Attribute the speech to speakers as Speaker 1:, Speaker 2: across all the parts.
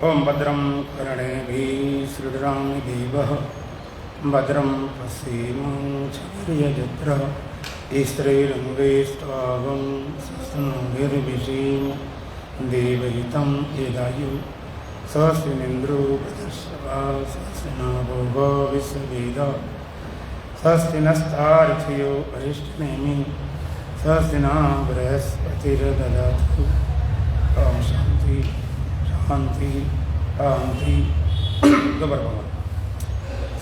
Speaker 1: ओं भद्रं कर्णेभिः श्रुतरामि देवः भद्रं पश्येमाक्षभिर्यजत्रः स्त्रीरङ्गैस्त्वागं सस्तनोभिर्विषीं देवहितं यदायु स्वस्तिनिन्द्रो वृद्धश्रवा स्वस्ति न भोगो विश्ववेदः स्वस्ति नस्तार्क्ष्यो अरिष्टनेमि स्वस्ति न बृहस्पतिर्दधातु। ओम शांति शांति शांति। दोबारा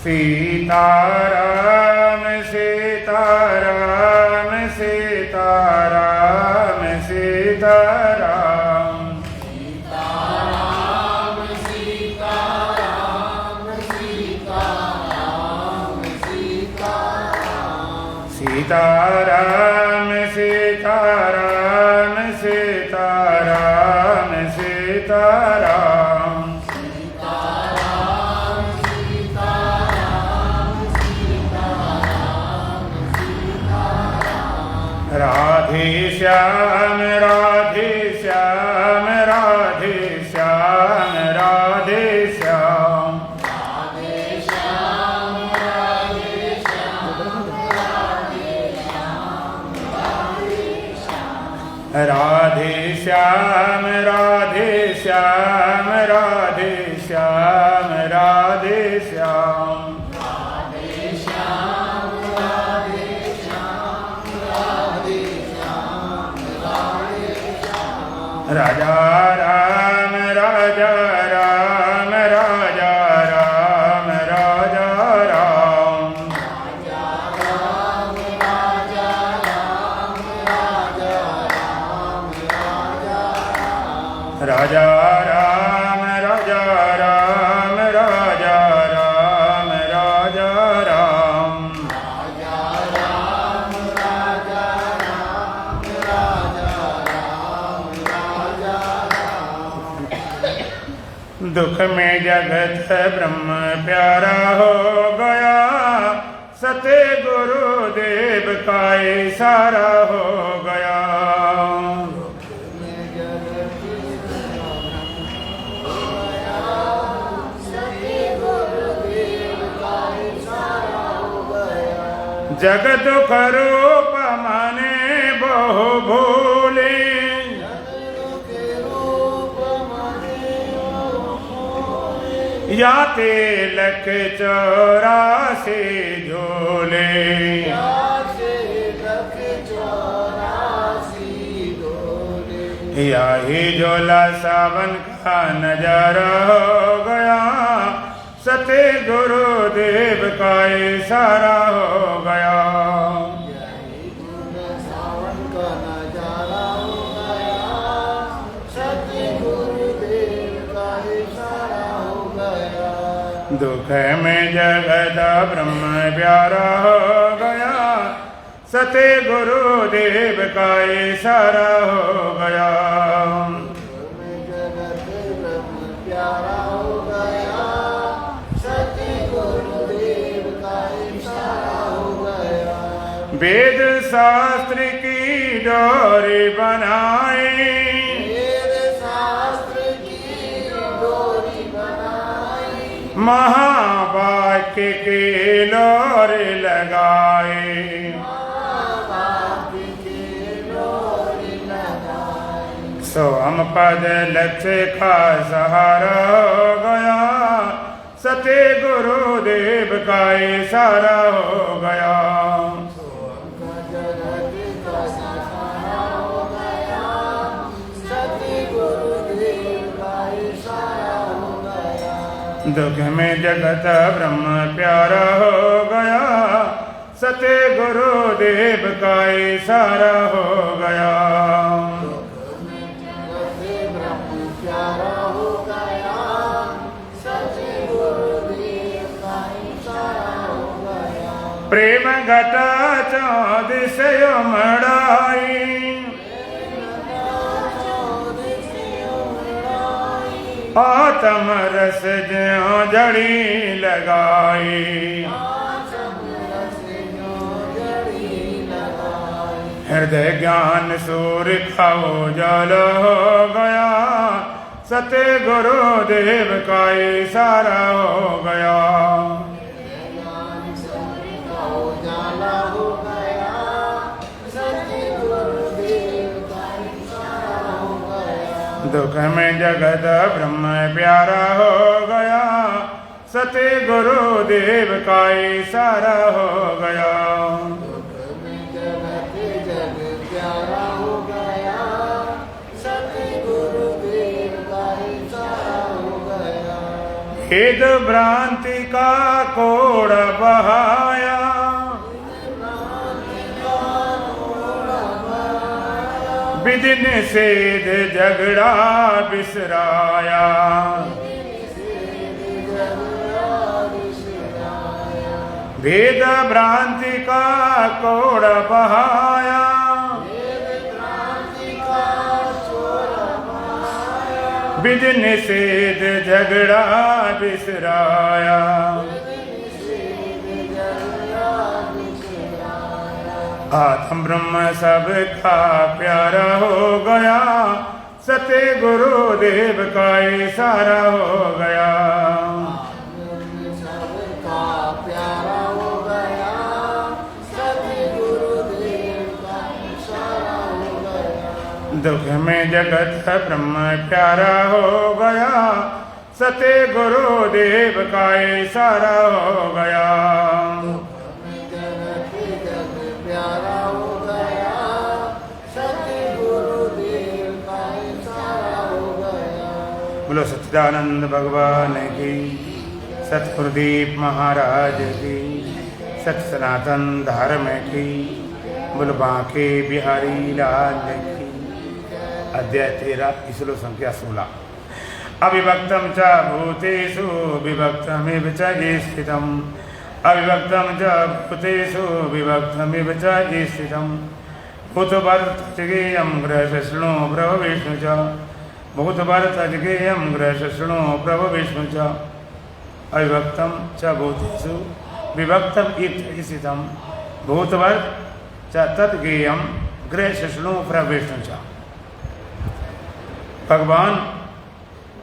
Speaker 1: सीताराम सीताराम सीताराम सीताराम
Speaker 2: सीताराम सीताराम सीताराम सीताराम
Speaker 1: सीताराम सीताराम सीताराम सीताराम राधे श्याम राधे श्याम राधे श्याम राधे श्याम
Speaker 2: राधे श्याम राधे श्याम राधे श्याम राधे श्याम
Speaker 1: राधे श्याम राधे श्याम राधे श्याम राजा राम राजा राम राजा राम राजा राम
Speaker 2: राजा राम राजा राम राजा राम राजा राम
Speaker 1: राजा राम राजा राम राजा राम राजा राम
Speaker 2: राजा राम राजा राम
Speaker 1: दुख में जगत ब्रह्म प्यारा हो गया सत्य गुरुदेव का इशारा हो गया। जग दुख रूप माने बहु भूले या तिलक 84 झोले या ही झोला सावन का नजारा हो गया सत्य गुरुदेव का इशारा हो गया। दुख में जगत ब्रह्म प्यारा हो गया सत्य गुरुदेव का इशारा हो गया। वेद शास्त्र की डोरी बनाए महावाक्य की लोरी लगाए सोम पद लक्ष्य का सहारा हो गया सत्य गुरुदेव का इशारा हो गया। दुख में जगत ब्रह्म प्यारा हो गया सत्य गुरुदेव का इशारा हो गया। प्रेम घटा 14 उमड़ाई आत्म रस ज्यों जड़ी लगाई हृदय ज्ञान सूर्य खाओ जल हो गया सतगुरु देव का इशारा हो गया।
Speaker 2: उजाला हो गया, सतगुरु देव का इशारा हो गया।
Speaker 1: दुख में जगत ब्रह्म प्यारा हो गया, सतगुरु देव का इशारा हो गया। भेद भ्रांति का कोड़ बहाया, विधि निषेध झगड़ा बिसराया। भेद भ्रांति का कोड़ बहाया, विधि निषेध झगड़ा बिसराया। आत्म ब्रह्म सबका प्यारा हो गया, सतगुरु देव का इशारा हो गया।
Speaker 2: सबका प्यारा हो गया, सतगुरु देव का इशारा हो गया।
Speaker 1: दुख में जगत ब्रह्म प्यारा हो गया, सतगुरु देव का इशारा हो गया।
Speaker 2: प्यारा हो गया, सतगुरु देव का इशारा हो गया।
Speaker 1: बोलो सच्चिदानंद भगवान की, सतगुरुदीप महाराज की, सत सनातन धर्म की, बोलो बांके बिहारी लाल की। अध्याय 13 श्लोक संख्या 16। अविभक्तं च भूतेषु विभक्तमिव च स्थितम्, अविभक्तं च भूतेषु विभक्तमिव च स्थितम्। भूतभर्तृगेयं गृहशृणु प्रभो विष्णु च, भूतभर्तृगेयं गृहशृणु प्रभो विष्णु च। अविभक्तं च भूतेषु विभक्तम् इव च स्थितम्, भूतभर्त च तद्गेयं गृहशृणु प्रभो विष्णु च। भगवान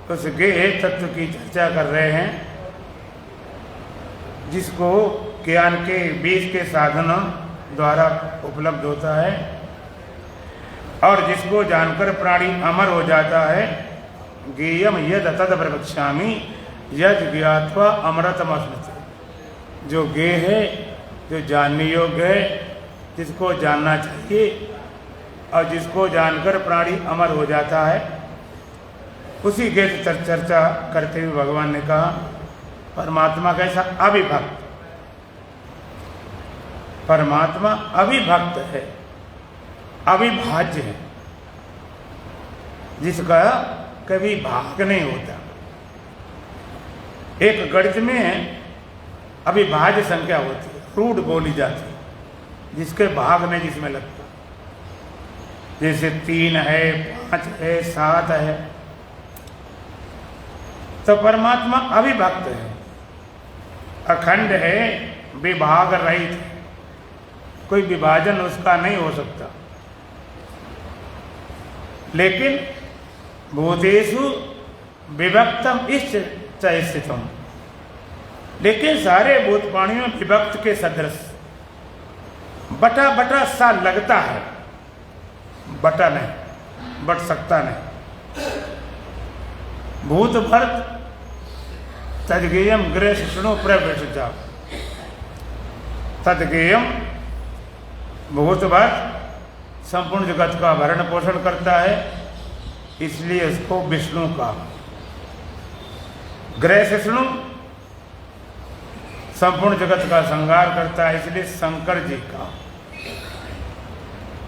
Speaker 1: उस गेय तत्व की चर्चा कर रहे हैं जिसको ज्ञान के बीज के साधनों द्वारा उपलब्ध होता है और जिसको जानकर प्राणी अमर हो जाता है। गेयम यद तद प्रवक्ष्यामि यद ज्ञात्वा अमृतमश्नुते। जो गेय है, जो जानने योग्य है, जिसको जानना चाहिए और जिसको जानकर प्राणी अमर हो जाता है, उसी के चर्चा करते हुए भगवान ने कहा परमात्मा कैसा अविभक्त, परमात्मा अविभक्त है, अविभाज्य है, जिसका कभी भाग नहीं होता। एक गणित में अविभाज्य संख्या होती है, रूट बोली जाती है, जिसके भाग नहीं जिसमें लगता। जैसे 3 है, 5 है, 7 है। तो परमात्मा अविभक्त है, अखंड है, विभाग रहित है, कोई विभाजन उसका नहीं हो सकता। लेकिन भूतेषु विभक्तम स्थितम, लेकिन सारे भूत प्राणियों में विभक्त के सदृश बटा बटा सा लगता है, बटा नहीं, बट सकता नहीं। भूत भर्त तद्गेयम गृहशृणु प्रवेश, तद्गेयम भूत भर्त संपूर्ण जगत का भरण पोषण करता है, इसलिए इसको विष्णु का। गृहशृणु संपूर्ण जगत का संहार करता है, इसलिए शंकर जी का।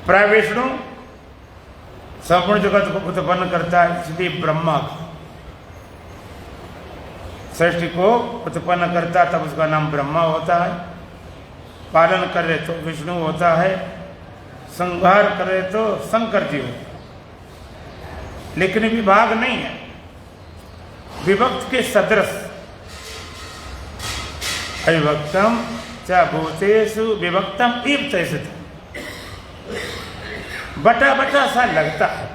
Speaker 1: प्रविष्णु संपूर्ण जगत को उत्पन्न करता है, इसलिए ब्रह्मा का। सृष्टि को उत्पन्न करता तब उसका नाम ब्रह्मा होता है, पालन करे तो विष्णु होता है, संहार करे तो शंकर जी होता है। लेकिन विभाग नहीं है, विभक्त के सदृश। अविभक्तम च भूतेषु विभक्तम इव च स्थितम्, बटा बटा सा लगता है।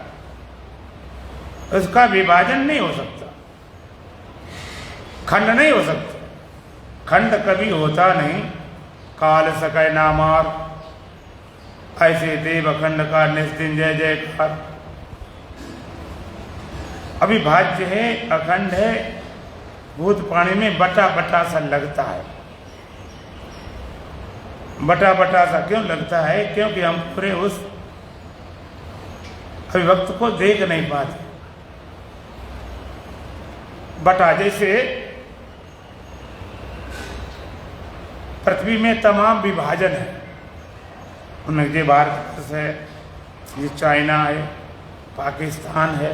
Speaker 1: उसका विभाजन नहीं हो सकता, खंड नहीं हो सकता। खंड कभी होता नहीं। काल सकै नामार, ऐसे देव अखंड का निस्दिन जय जयकार। अविभाज्य है, अखंड है, भूत पानी में बटा बटा सा लगता है। बटा बटा सा क्यों लगता है? क्योंकि हम पूरे उस अभिव्यक्त को देख नहीं पाते। बटा जैसे पृथ्वी में तमाम विभाजन है, उनमें ये भारत है, ये चाइना है, पाकिस्तान है,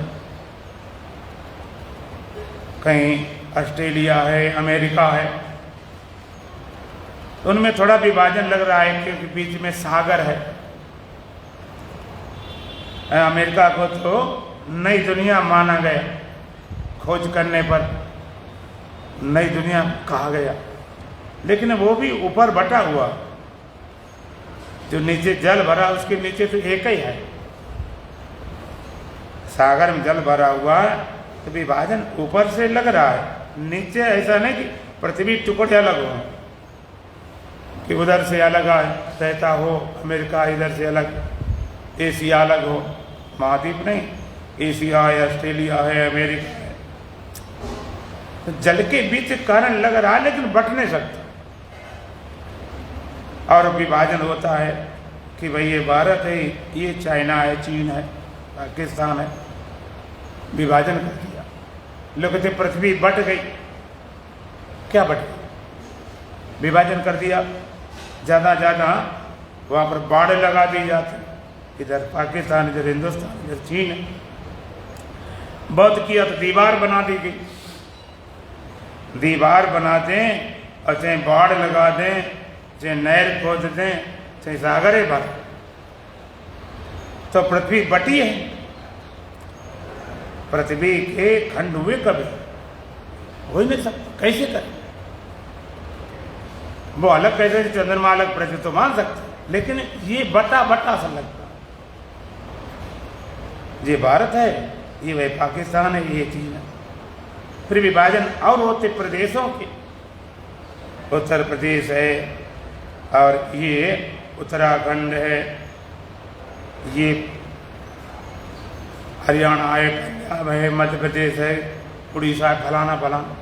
Speaker 1: कहीं ऑस्ट्रेलिया है, अमेरिका है। तो उनमें थोड़ा विभाजन लग रहा है क्योंकि बीच में सागर है। अमेरिका को तो नई दुनिया माना गया, खोज करने पर नई दुनिया कहा गया, लेकिन वो भी ऊपर बटा हुआ। जो नीचे जल भरा उसके नीचे तो एक ही है। सागर में जल भरा हुआ है तो विभाजन ऊपर से लग रहा है, नीचे ऐसा नहीं कि पृथ्वी टुकड़े अलग हो, कि उधर से अलग रहता हो, अमेरिका इधर से अलग, एशिया अलग हो। महाद्वीप नहीं, एशिया है, ऑस्ट्रेलिया है, अमेरिका है। तो जल के बीच कारण लग रहा है लेकिन बट नहीं सकता। और विभाजन होता है कि भाई ये भारत है, ये चाइना है, चीन है, पाकिस्तान है। विभाजन कर दिया। लोग कहते पृथ्वी बट गई। क्या बट गई? विभाजन कर दिया। ज़्यादा ज़्यादा वहाँ पर बाड़ लगा दी जाती, इधर पाकिस्तान, इधर हिंदुस्तान, इधर चीन है। बहुत किया तो दीवार बना दी गई। दीवार बना दें और चाहे बाढ़ लगा दें, चाहे नहर खोद दें, चाहे सागरे भर, तो पृथ्वी बटी है। पृथ्वी के खंड हुए कभी हो ही नहीं सकता। कैसे करें? वो अलग कैसे, चंद्रमा अलग पृथ्वी तो मान सकते, लेकिन ये बटा बटा सा लगता। ये भारत है, ये वही पाकिस्तान है, ये चीन है। फिर विभाजन और होते प्रदेशों के, उत्तर प्रदेश है और ये उत्तराखंड है, ये हरियाणा है, पंजाब है, मध्य प्रदेश है, उड़ीसा है, फलाना फलाना।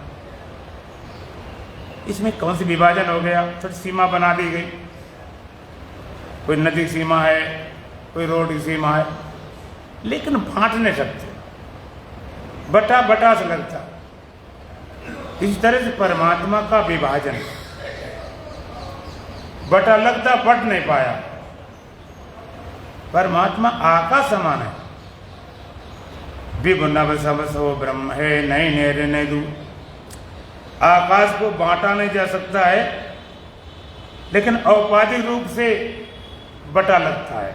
Speaker 1: इसमें कौन सी विभाजन हो गया? थोड़ी सीमा बना दी गई। कोई नदी सीमा है, कोई रोड की सीमा है, लेकिन बांट नहीं सकते। बटा बटा से लगता। इस तरह से परमात्मा का विभाजन, बटा लगता, बट नहीं पाया। परमात्मा आकाश समान है। विभुनव सबसो ब्रह्म है, नहीं नेरे नहीं दू। आकाश को बांटा नहीं जा सकता है, लेकिन औपाधिक रूप से बटा लगता है।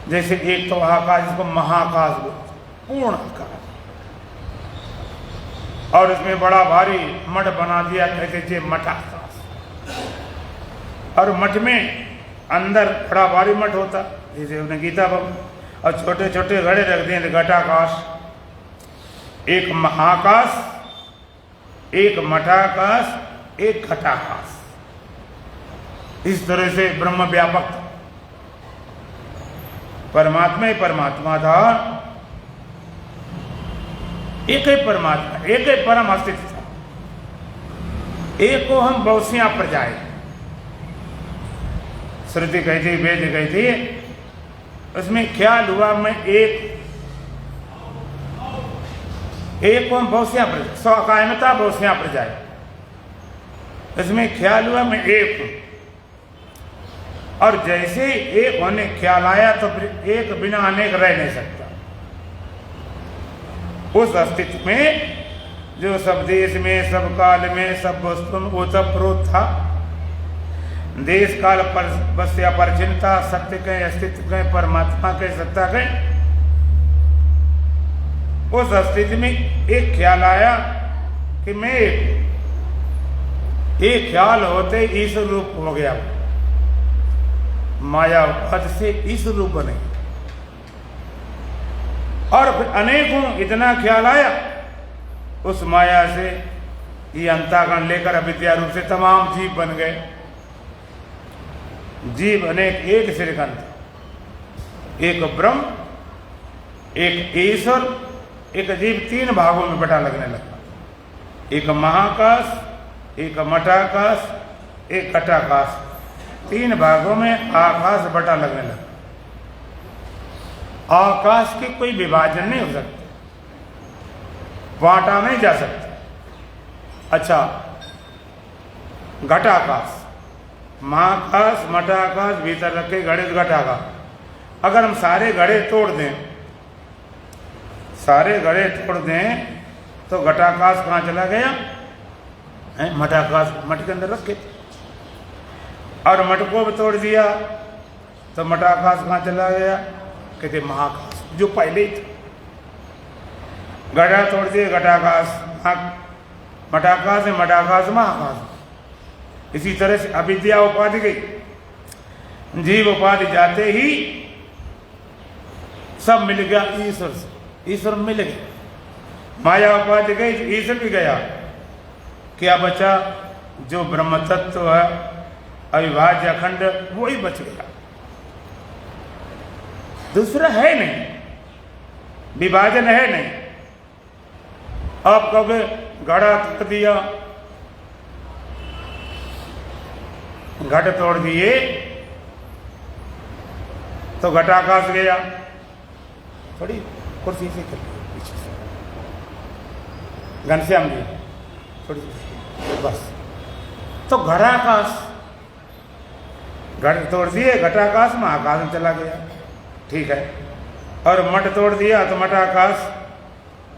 Speaker 1: जैसे एक तो आकाश, जिसको महाकाश बोलते, पूर्ण आकाश, और इसमें बड़ा भारी मठ बना दिया, कहते थे मठाकाश। और मठ में अंदर बड़ा भारी मठ होता, जैसे उन्हें गीता बम, और छोटे छोटे घड़े रख दिए घटाकाश। एक महाकाश, एक मठाकाश, एक घटाकाश। इस तरह से ब्रह्म व्यापक था। परमात्मा ही परमात्मा था, एक ही परमात्मा, एक ही परम अस्तित्व था। एक को हम बहुसियां प्रजाएं, श्रुति कहती, वेद कहती, उसमें ख्याल हुआ मैं एक को हम बहुसियां प्रजाएं, स्वकायमता बहुसियां प्रजाएं। इसमें ख्याल हुआ मैं एक हूं, और जैसे एक होने ख्याल आया तो फिर एक बिना अनेक रह नहीं सकता। उस अस्तित्व में जो सब देश में, सब काल में, सब वस्तु में ओतप्रोत था। देश काल पर बस अपरिचिन्नता, सत्य के अस्तित्व के, परमात्मा के सत्ता के, उस अस्तित्व में एक ख्याल आया कि मैं एक ख्याल होते ईश्वर रूप हो गया। माया पद से ईश्वर रूप बने। और फिर अनेकों इतना ख्याल आया उस माया से ये अंताकरण लेकर अविद्या रूप से तमाम जीव बन गए। जीव अनेक, एक श्रीकांत, एक ब्रह्म, एक ईश्वर, एक जीव, तीन भागों में बटा लगने लगा। एक महाकाश, एक मठाकाश, एक घटाकाश, तीन भागों में आकाश बटा लगने लगा। आकाश के कोई विभाजन नहीं हो सकते, बांटा नहीं जा सकता। अच्छा, घटाकाश, महाकाश, मठाकाश, भीतर रखे घड़े घटाकाश। अगर हम सारे घड़े तोड़ दें, सारे घड़े तोड़ दें तो घटाकाश कहाँ चला गया? मठाकाश मठ के अंदर रखे। और मठ को भी तोड़ दिया तो मठाकाश कहाँ चला गया? कहते महाकाश, जो पहले ही था। घड़ा तोड़ दिए, घटाकाश, मठाकाश है, मठाकाश महाकाश। इसी तरह से अविद्या उपाधि गई, जीव उपाधि जाते ही सब मिल गया ईश्वर से, ईश्वर मिल गया। माया उपाधि गई, ईश्वर भी गया। क्या बचा? जो ब्रह्म तत्व है अविभाज्य अखंड, वही बच गया, दूसरा है नहीं, विभाजन है नहीं। आप कहोगे घड़ा तोड़ दिया, घट तोड़ दिए तो घटाकाश गया। थोड़ी कुर्सी से कर पीछे से, घनश्याम जी थोड़ी बस। तो घटाकाश, घट तोड़ दिए, घटाकाश महाकाश में चला गया, ठीक है। और मठ तोड़ दिया तो मठाकाश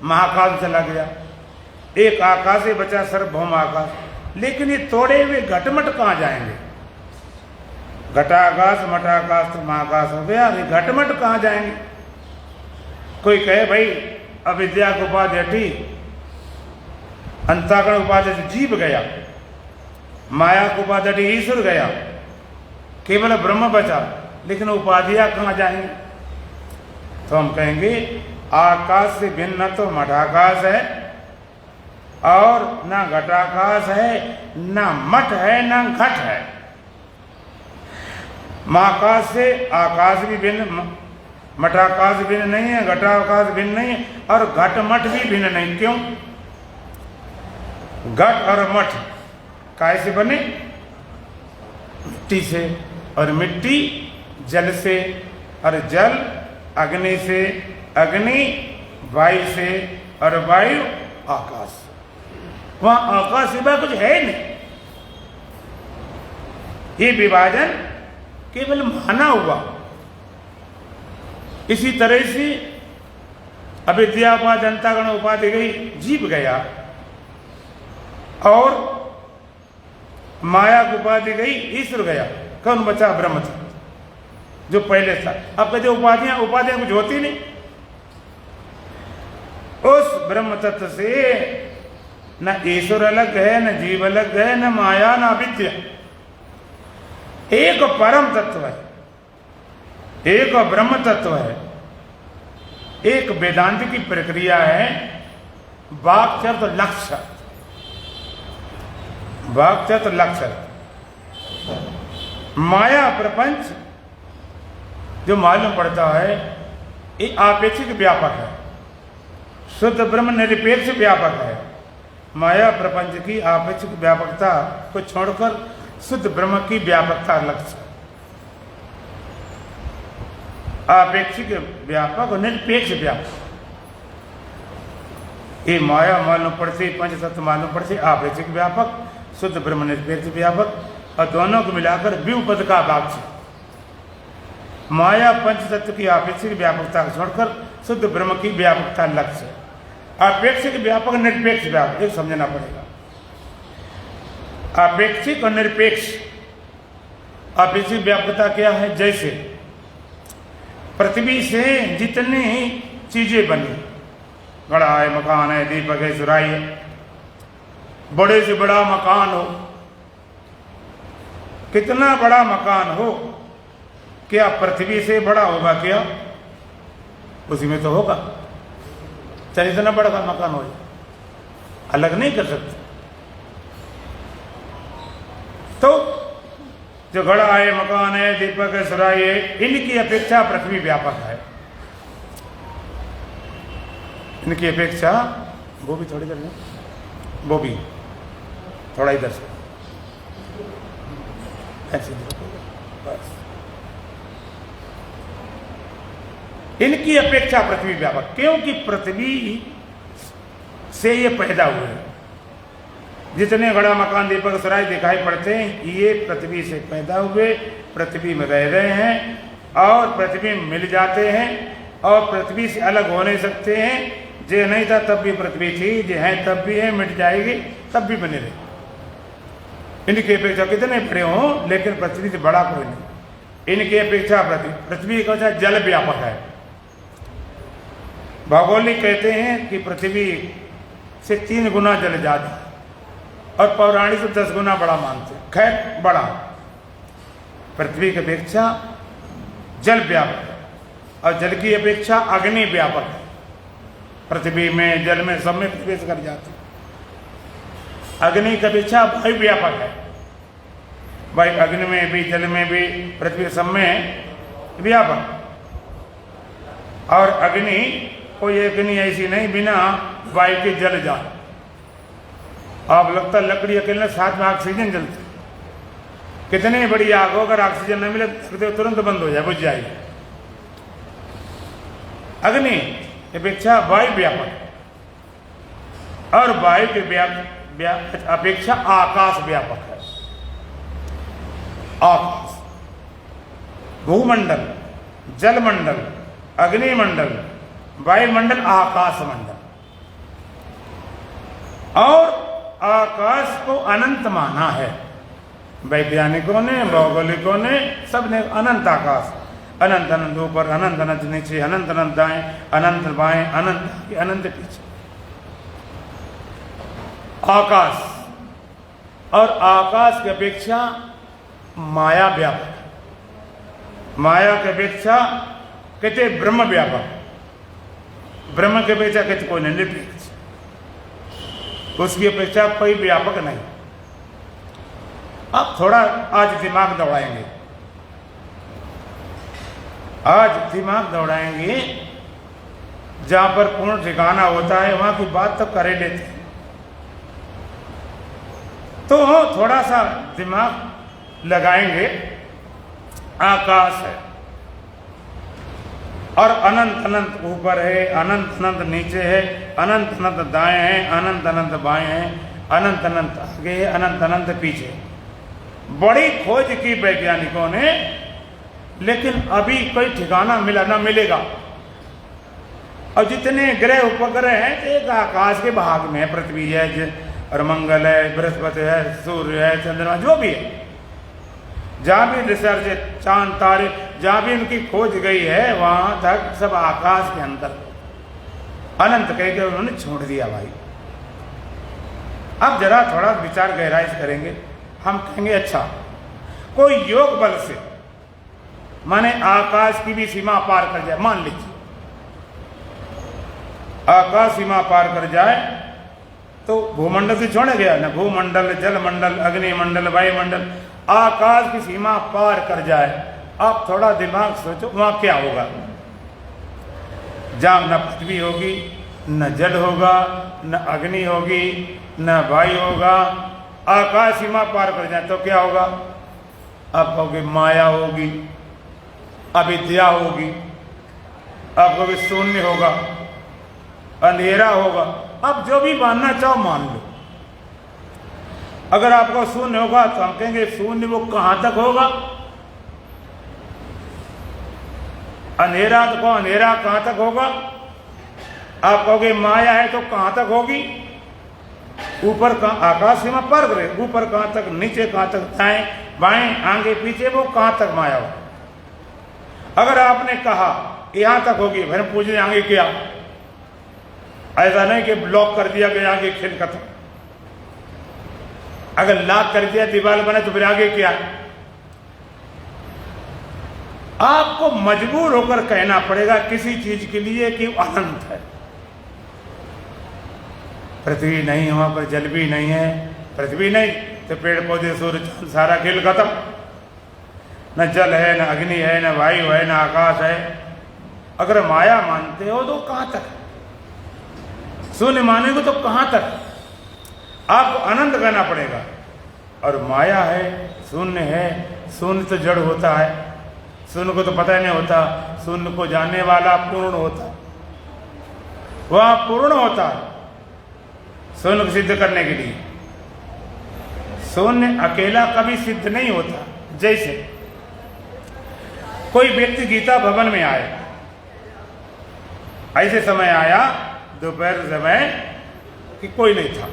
Speaker 1: महाकाश में चला गया। एक आकाश ही बचा, सर्वभौम आकाश। लेकिन ये तोड़े हुए घटमट कहाँ जाएंगे? घटाकाश, मठाकाश तो महाकाश हो गया, ये घटमट कहाँ जाएंगे? कोई कहे भाई अविद्या को उपाधि हटी, अंताकरण उपाधि से जीव गया, माया को उपाधि हटी ईश्वर गया, केवल ब्रह्म बचा, लेकिन उपाधियां कहाँ जाएंगी? तो हम कहेंगे आकाश से भिन्न न तो मठाकाश है और ना घटाकाश है, ना मठ है, ना घट है। महाकाश से आकाश भी भिन्न, मठाकाश भिन्न नहीं है, घटाकाश भिन्न नहीं है, और घट मठ भी भिन्न नहीं। क्यों? घट और मठ कैसे बने? मिट्टी से, और मिट्टी जल से, और जल अग्नि से, अग्नि वायु से, और वायु आकाश। वहां आकाश सिवा कुछ है नहीं। ये विभाजन केवल माना हुआ। इसी तरह से अविद्या उपाधि, अंताकरण उपाधि गई, जीव गया, और माया की उपाधि गई, ईश्वर गया। कौन बचा? ब्रह्म था, जो पहले था। अब कहते उपाधियां, उपाधियां कुछ होती नहीं। उस ब्रह्म तत्व से न ईश्वर अलग है, न जीव अलग है, न माया, न अविद्या। एक परम तत्व है, एक ब्रह्म तत्व है। एक वेदांत की प्रक्रिया है वाक्चर्त लक्ष्य, वाक्चर्त लक्ष्य। माया प्रपंच जो मालूम पड़ता है ये आपेक्षिक व्यापक है, शुद्ध ब्रह्म निरपेक्ष व्यापक है। माया प्रपंच की आपेक्षिक व्यापकता को छोड़कर शुद्ध ब्रह्म की व्यापकता लक्ष्य। आपेक्षिक व्यापक और निरपेक्ष व्यापक, ये माया मालूम पड़ती, पंच तत्व मालूम पड़ती, आपेक्षिक व्यापक, शुद्ध ब्रह्म निरपेक्ष व्यापक, और दोनों को मिलाकर व्युपद का वाक्य। माया पंच तत्व की आपेक्षिक व्यापकता को छोड़कर शुद्ध ब्रह्म की व्यापकता लक्ष्य। आपेक्षिक व्यापक, निरपेक्ष व्यापक, एक समझना पड़ेगा। आपेक्षिक और निरपेक्ष। आपेक्षिक व्यापकता क्या है? जैसे पृथ्वी से जितनी चीजें बनी, घड़ा है, मकान है, दीपक है, सुराही है, बड़े से बड़ा मकान हो, कितना बड़ा मकान हो, क्या पृथ्वी से बड़ा होगा? क्या उसी में तो होगा, चाहे इतना बड़ा मकान हो जाए, अलग नहीं कर सकते। तो जो घड़ा है, मकान है, दीपक है, सराय है, इनकी अपेक्षा पृथ्वी व्यापक है। इनकी अपेक्षा, वो भी थोड़ी देर, वो भी थोड़ा इधर से ऐसे बस, इनकी अपेक्षा पृथ्वी व्यापक, क्योंकि पृथ्वी से ये पैदा हुए। जितने बड़ा मकान, दीपक, सराय दिखाई पड़ते हैं, ये पृथ्वी से पैदा हुए, पृथ्वी में रह रहे हैं और पृथ्वी में मिल जाते हैं और पृथ्वी से अलग हो नहीं सकते हैं। जे नहीं था तब भी पृथ्वी थी, जे है तब भी है, मिट जाएगी तब भी बने रहे। इनकी अपेक्षा कितने बड़े हों, लेकिन पृथ्वी से बड़ा कोई नहीं। इनकी अपेक्षा पृथ्वी का जल व्यापक है। भौगोलिक कहते हैं कि पृथ्वी से 3 गुना जल ज्यादा, और पौराणिक से 10 गुना बड़ा मानते हैं। खैर, बड़ा पृथ्वी की अपेक्षा जल व्यापक है, और जल की अपेक्षा अग्नि व्यापक है। पृथ्वी में, जल में, सब में प्रवेश कर जाते। अग्नि की अपेक्षा वायु व्यापक है। भाई अग्नि में भी, जल में भी, पृथ्वी सब में व्यापक। और अग्नि कोई अग्नि ऐसी नहीं बिना वायु के जल जाए। आप लगता लकड़ी अकेले, साथ में ऑक्सीजन जलती। कितनी बड़ी आग हो, अगर ऑक्सीजन न मिले तो तुरंत बंद हो जाए, बुझ जाएगी। अग्नि अपेक्षा वायु व्यापक, और वायु के अपेक्षा आकाश व्यापक है। आकाश, भूमंडल, जलमंडल, अग्निमंडल, वायुमंडल, आकाश मंडल। और आकाश को अनंत माना है वैज्ञानिकों ने, भौगोलिकों ने, सबने। अनंत आकाश, अनंत अनंत ऊपर, अनंत अनंत नीचे, अनंत अनंत दाएं, अनंत बाएं, अनंत आगे, अनंत पीछे। आकाश, और आकाश की अपेक्षा माया व्यापक। माया की अपेक्षा कहते ब्रह्म व्यापक। ब्रह्म की अपेक्षा कहते कोई निरपेक्ष, उसकी अपेक्षा कोई व्यापक नहीं। अब थोड़ा आज दिमाग दौड़ाएंगे, आज दिमाग दौड़ाएंगे। जहां पर पूर्ण ठिकाना होता है वहां की बात तो कर ही लेते हैं। तो थोड़ा सा दिमाग लगाएंगे। आकाश है, और अनंत अनंत ऊपर है, अनंत अनंत नीचे है, अनंत अनंत दाएं हैं, अनंत अनंत बाएं हैं, अनंत अनंत आगे है, अनंत अनंत पीछे। बड़ी खोज की वैज्ञानिकों ने, लेकिन अभी कोई ठिकाना मिला ना मिलेगा। और जितने ग्रह उपग्रह हैं, एक आकाश के भाग में है। पृथ्वी है, और मंगल है, बृहस्पति है, सूर्य है, चंद्रमा, जो भी है, जहां भी रिसर्च, चांद तारे, जहां भी उनकी खोज गई है, वहां तक सब आकाश के अंदर अनंत कह के उन्होंने छोड़ दिया भाई। अब जरा थोड़ा विचार गहराई से करेंगे। हम कहेंगे अच्छा, कोई योग बल से माने आकाश की भी सीमा पार कर जाए, मान लीजिए आकाश सीमा पार कर जाए, तो भूमंडल से छोड़ा गया ना, भूमंडल, जलमंडल, अग्निमंडल, वायुमंडल, आकाश की सीमा पार कर जाए। आप थोड़ा दिमाग सोचो, वहां क्या होगा? जहां न पृथ्वी होगी, न जल होगा, न अग्नि होगी, न वायु होगा। आकाश सीमा पार कर जाए तो क्या होगा? आप कहोगे माया होगी, अविद्या होगी, आप कहोगे शून्य होगा, अंधेरा होगा। आप जो भी मानना चाहो मान लो। अगर आपको शून्य होगा तो हम कहेंगे शून्य वो कहां तक होगा? अंधेरा तो कहो अंधेरा कहां तक होगा? आप कहोगे माया है तो कहां तक होगी? ऊपर कहां, आकाश सीमा पार करे, ऊपर कहां तक, नीचे कहां तक, दाएं बाएं आगे पीछे, वो कहां तक माया होगा? अगर आपने कहा यहां तक होगी, फिर पूछ रहे आगे क्या? ऐसा नहीं कि ब्लॉक कर दिया गया, आगे खेल खत्म। अगर लाख कर दिया, दीवार बने, तो फिर आगे क्या? आपको मजबूर होकर कहना पड़ेगा किसी चीज के लिए कि अनंत है। पृथ्वी नहीं, वहां पर जल भी नहीं है। पृथ्वी नहीं तो पेड़ पौधे सूर्य सारा खेल खत्म। न जल है, न अग्नि है, न वायु है, न आकाश है। अगर माया मानते हो तो कहां तक, शून्य मानेंगे तो कहां तक, आपको अनंत कहना पड़ेगा। और माया है, शून्य है। शून्य तो जड़ होता है, शून्य को तो पता ही नहीं होता। शून्य को जानने वाला पूर्ण होता है, वह पूर्ण होता है शून्य को सिद्ध करने के लिए। शून्य अकेला कभी सिद्ध नहीं होता। जैसे कोई व्यक्ति गीता भवन में आए, ऐसे समय आया दोपहर समय कि कोई नहीं था,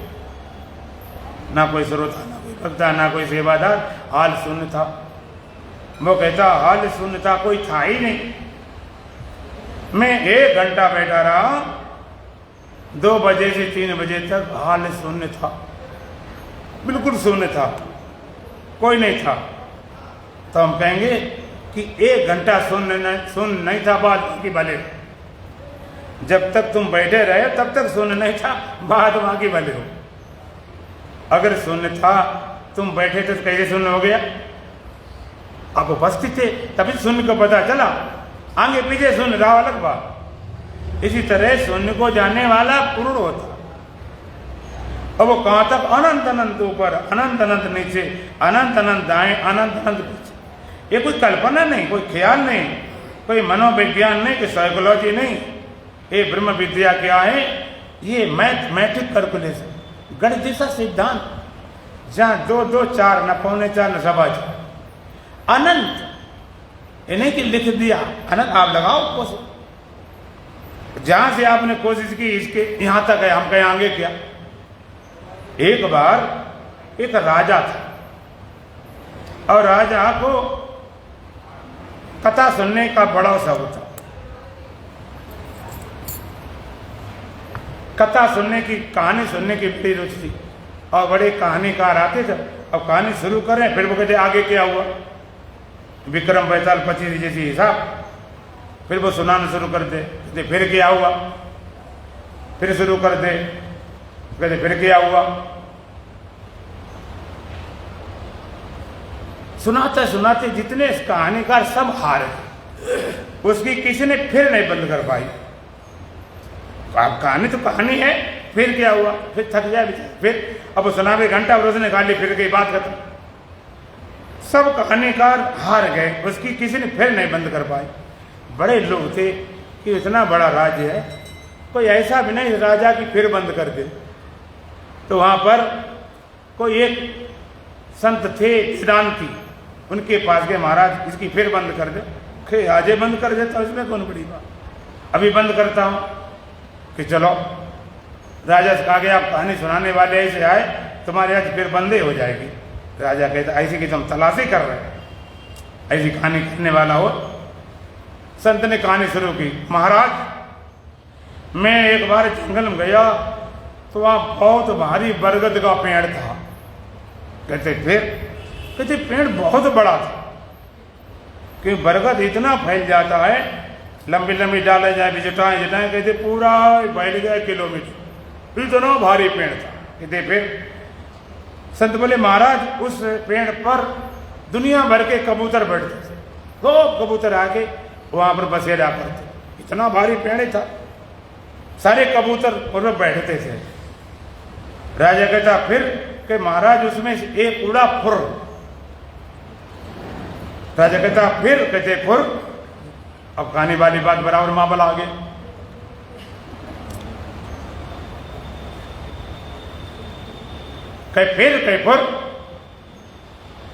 Speaker 1: ना कोई श्रोता, ना कोई भक्ता, ना कोई सेवादार, हाल शून्य था। वो कहता हाल शून्य था, कोई था ही नहीं। मैं 1 घंटा बैठा रहा, 2 बजे से 3 बजे तक हाल शून्य था, बिल्कुल शून्य था, कोई नहीं था। तो हम कहेंगे कि 1 घंटा शून्य नहीं था, बाद की भले। जब तक तुम बैठे रहे तब तक शून्य नहीं था, बाद बाकी भले हो। अगर शून्य था, तुम बैठे थे तो कैसे शून्य हो गया? आप उपस्थित थे तभी शून्य को पता चला, आगे पीछे शून्य रहा, अलग बात। इसी तरह शून्य को जानने वाला पूर्ण होता। अब वो कहां तक? अनंत अनंत ऊपर, अनंत अनंत नीचे, अनंत अनंत दाएं, अनंत अनंत पीछे। ये कोई कल्पना नहीं, कोई ख्याल नहीं, कोई मनोविज्ञान नहीं, कोई साइकोलॉजी नहीं। ये ब्रह्म विद्या क्या है? ये मैथमेटिक कैलकुलेशन, गणित जैसा सिद्धांत, जहां 2 2 4 न 4.25 न 4.25 अनंत। इन्हें कि लिख दिया अनंत, आप लगाओ कोशिश। जहां से आपने कोशिश की इसके यहां तक है, हम कहें आगे क्या? एक बार एक राजा था और राजा को कथा सुनने का बड़ा शौक था। कथा सुनने की, कहानी सुनने की बड़ी रुचि थी और बड़े कहानीकार आते थे। अब कहानी शुरू करें, फिर वो कहते आगे क्या हुआ, विक्रम बैताल 25 जैसी हिसाब। फिर वो सुनाना शुरू कर दे, कहते फिर क्या हुआ, फिर शुरू कर दे, कहते फिर क्या हुआ। सुनाते सुनाते जितने कहानीकार सब हार गए, उसकी किसी ने फिर नहीं बंद कर पाई। आप कहानी तो कहानी है, फिर क्या हुआ, फिर थक जाए फिर अब सुनावे घंटा और उसने गाली, फिर गई बात खत्म। सब कहानीकार हार गए, उसकी किसी ने फिर नहीं बंद कर पाई। बड़े लोग थे कि इतना बड़ा राज्य है, कोई ऐसा भी नहीं राजा की फिर बंद कर दे। तो वहां पर कोई एक संत थे वेदांती, उनके पास गए, महाराज इसकी फिर बंद कर दे। आजे बंद कर देता, इसमें कौन बड़ी बात, अभी बंद करता हूं। कि चलो, राजा से कहा गया आप कहानी सुनाने वाले ऐसे आए, तुम्हारी आज फिर बंदे हो जाएगी। राजा कहता ऐसी कि तुम तलाशी कर रहे हैं, ऐसी कहानी करने वाला हो। संत ने कहानी शुरू की, महाराज मैं एक बार जंगल में गया तो वहां बहुत भारी बरगद का पेड़ था। कहते फिर? कहते पेड़ बहुत बड़ा था, कि बरगद इतना फैल जाता है, लंबी लंबी डाले जाए, जटाएं जटाएं, कहते पूरा बैठ गया किलोमीटर, इतना भारी पेड़ था। कहते फिर? संत बोले महाराज उस पेड़ पर दुनिया भर के कबूतर बैठते थे, खूब कबूतर आके वहां पर बसेरा करते, इतना भारी पेड़ था, सारे कबूतर उस पर बैठते थे। राजा कहता फिर? कि महाराज उसमें एक उड़ा फुर। राजा कहता फिर? कहते फुर। अब कहानी वाली बात बराबर मामला आ गया। कहे फिर? कहे फुर।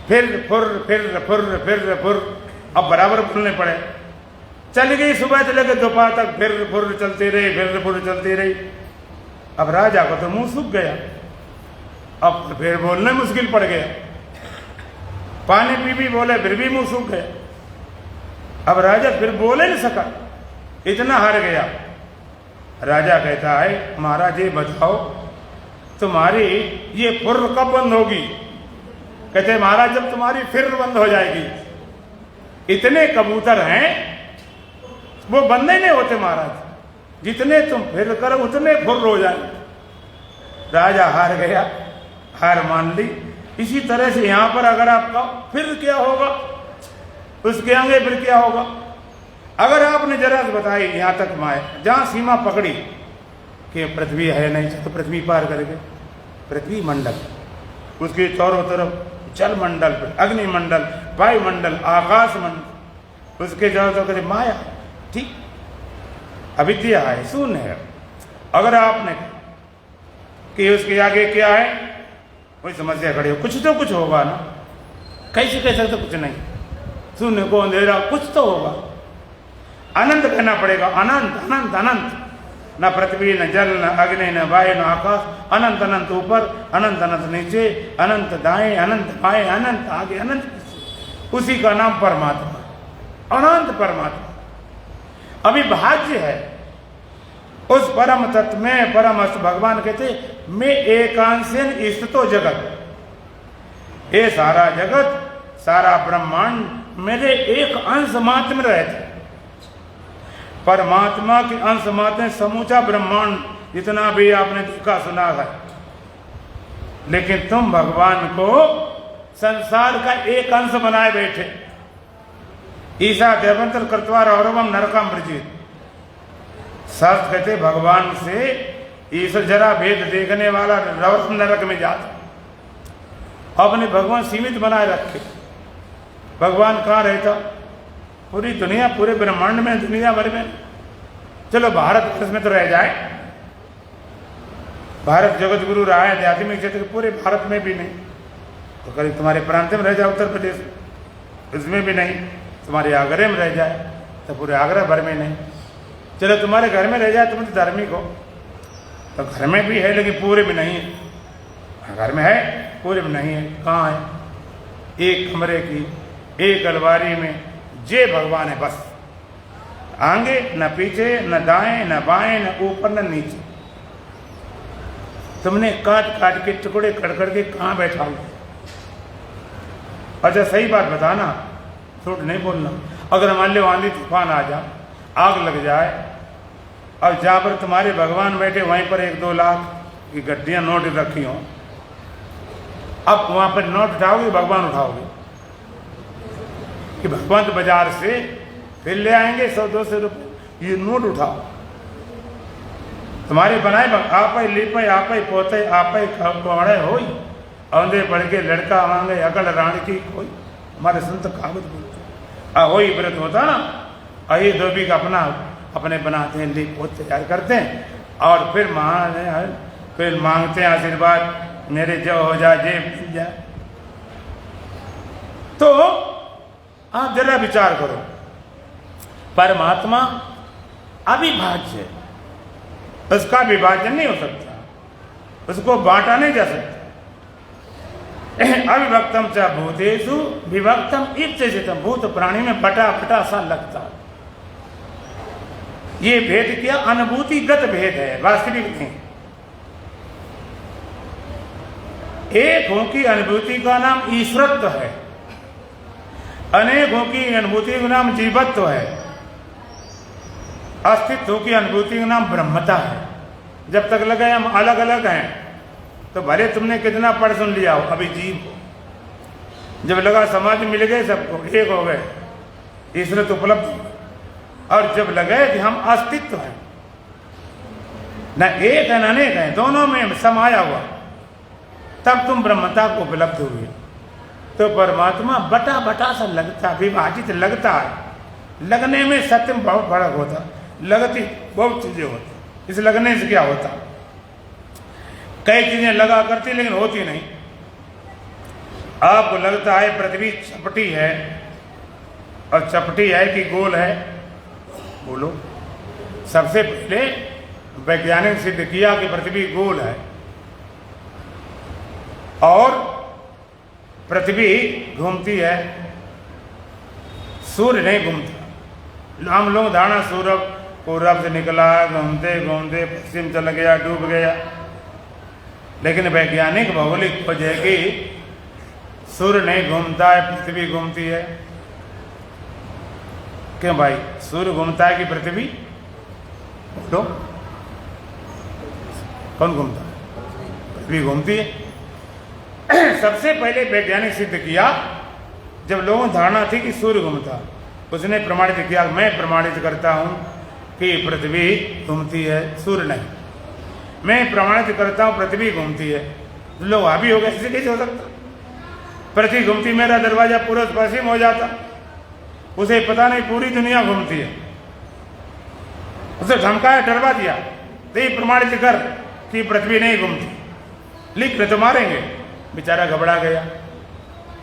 Speaker 1: फिर फुर, फिर फुर। अब बराबर बोलने पड़े। चल गई सुबह से लेकर दोपहर तक फिर फुर चलती रही, फिर फुर चलती रही। अब राजा को तो मुंह सूख गया, अब फिर बोलने मुश्किल पड़ गया। पानी पी भी बोले, फिर भी मुंह सूख गया। अब राजा फिर बोले नहीं सका, इतना हार गया। राजा कहता है महाराज ये बताओ तुम्हारी ये फुर कब बंद होगी? कहते महाराज जब तुम्हारी फिर बंद हो जाएगी। इतने कबूतर हैं, वो बंदे नहीं होते महाराज, जितने तुम फिर करो उतने फुर्र हो जाए। राजा हार गया, हार मान ली। इसी तरह से यहां पर अगर आप कहो फिर क्या होगा, उसके आगे फिर क्या होगा। अगर आपने जरा बताई यहां तक माए, जहां सीमा पकड़ी कि पृथ्वी है नहीं तो पृथ्वी पार करके पृथ्वी मंडल, उसके चारों तरफ जल मंडल, अग्नि मंडल, वायुमंडल, आकाश मंडल, उसके चारों तरफ माया, ठीक, अविद्या है, शून्य है। अगर आपने कि उसके आगे क्या है, कोई समस्या खड़ी हो, कुछ तो कुछ होगा ना, कैसे कह सकते कुछ नहीं, शून्य को अंधेरा, कुछ तो होगा। अनंत कहना पड़ेगा, अनंत अनंत अनंत, न पृथ्वी न जल न अग्नि न वायु न आकाश, अनंत अनंत ऊपर, अनंत अनंत नीचे, अनंत दाएं, अनंत बाएं, अनंत आगे, अनंत, उसी का नाम परमात्मा, अनंत परमात्मा अविभाज्य है। उस परम तत्व में परम अस्त भगवान कहते मैं एकांशेन स्थितो जगत, ये सारा जगत, सारा ब्रह्मांड मेरे एक अंश मात्र में रहते। परमात्मा के अंश मात्र समूचा ब्रह्मांड जितना भी आपने देखा सुना है, लेकिन तुम भगवान को संसार का एक अंश बनाए बैठे। ईसा देवंतर कृत्वा रौरवम नरकम ब्रजीत, शास्त्र कहते भगवान से ईश्वर जरा भेद देखने वाला रौरव नरक में जाता। अपने भगवान सीमित बनाए रखे। भगवान कहाँ रहता, पूरी दुनिया, पूरे ब्रह्मांड में, दुनिया भर में। चलो भारत देश में तो रह जाए, भारत जगत गुरु रहा है आध्यात्मिक क्षेत्र, पूरे भारत में भी नहीं, तो करीब तुम्हारे प्रांत में रह जाए उत्तर प्रदेश, उसमें भी नहीं। तुम्हारे आगरे में रह जाए तो पूरे आगरा भर में नहीं। चलो तुम्हारे घर में रह जाए, तुम तो धार्मिक हो, तो घर में भी है लेकिन पूरे में नहीं है। घर में है, पूरे में नहीं है। कहाँ है, एक कमरे की एक अलमारी में जे भगवान है बस, आगे न पीछे, न दाएं न बाएं, न ऊपर न नीचे। तुमने काट काट के टुकड़े कर करके कहाँ बैठा हो। अच्छा सही बात बताना, झूठ नहीं बोलना। अगर मान लो आंधी तूफान आ जाए, आग लग जाए, और जहाँ पर तुम्हारे भगवान बैठे वहीं पर 1-2 लाख की गड्डियाँ नोट रखी हों, अब वहाँ पर नोट उठाओगे, भगवान उठाओगे कि भगवान तो बाजार से फिर ले आएंगे 100-200 रुपये, ये नोट उठाओ। तुम्हारे बनाए आप ही लिपे, आप ही पोते, आप ही कौड़े हो, औंधे पढ़ के लड़का मांगे अकल राण की कोई। हमारे संत कागज बोलते अहोई व्रत होता ना, अही धोबी का अपने बनाते हैं, लिप पोते तैयार करते हैं, और फिर मांगते हैं आशीर्वाद, मेरे जो हो जाए, जे मिल जाए। तो आप जरा विचार करो, परमात्मा अविभाज्य है, उसका विभाजन नहीं हो सकता, उसको बांटा नहीं जा सकता। अविभक्तम च भूतेषु विभक्तम इत्यसितम, भूत प्राणी में बटा बटा सा लगता। ये भेद क्या, अनुभूतिगत भेद है, वास्तविक नहीं। एकों की अनुभूति का नाम ईश्वरत्व है, अनेकों की अनुभूति का नाम जीवत्व है, अस्तित्व की अनुभूति का नाम ब्रह्मता है। जब तक लगे हम अलग अलग हैं, तो भले तुमने कितना पढ़ सुन लिया हो, अभी जीव हो। जब लगा समाज मिल गए, सबको एक हो गए, ईश्वरत्व उपलब्ध हो, और जब लगे कि हम अस्तित्व हैं, न एक है न अनेक है, दोनों में समाया हुआ, तब तुम ब्रह्मता को उपलब्ध हुए। तो परमात्मा बटा बटा सा लगता, विभाजित लगता है। लगने में सत्य में बहुत फर्क होता, लगती बहुत चीजें होती। इस लगने से क्या होता, कई चीजें लगा करती लेकिन होती नहीं। आपको लगता है पृथ्वी चपटी है, और चपटी है कि गोल है, बोलो। सबसे पहले वैज्ञानिक सिद्ध किया कि पृथ्वी गोल है, और पृथ्वी घूमती है, सूर्य नहीं घूमता। हम लोग धारणा सूरज पूरब से निकला, घूमते घूमते पश्चिम चला गया, डूब गया। लेकिन वैज्ञानिक भौगोलिक खोज है कि सूर्य नहीं घूमता है, पृथ्वी घूमती है। क्यों भाई, सूर्य घूमता है कि पृथ्वी? तो कौन घूमता है? पृथ्वी घूमती है। सबसे पहले वैज्ञानिक सिद्ध किया, जब लोगों की धारणा थी कि सूर्य घूमता, उसने प्रमाणित किया। मैं प्रमाणित करता हूं कि पृथ्वी घूमती है, सूर्य नहीं। मैं प्रमाणित करता हूं पृथ्वी घूमती है। लोग हावी हो गए, ऐसे कैसे हो सकता? पृथ्वी घूमती, मेरा दरवाजा पूर्व पश्चिम हो जाता। उसे पता नहीं पूरी दुनिया घूमती है। उसे धमकाया, डरवा दिया, तो प्रमाणित कर कि पृथ्वी नहीं घूमती, लिख ले तो मारेंगे। बेचारा घबरा गया,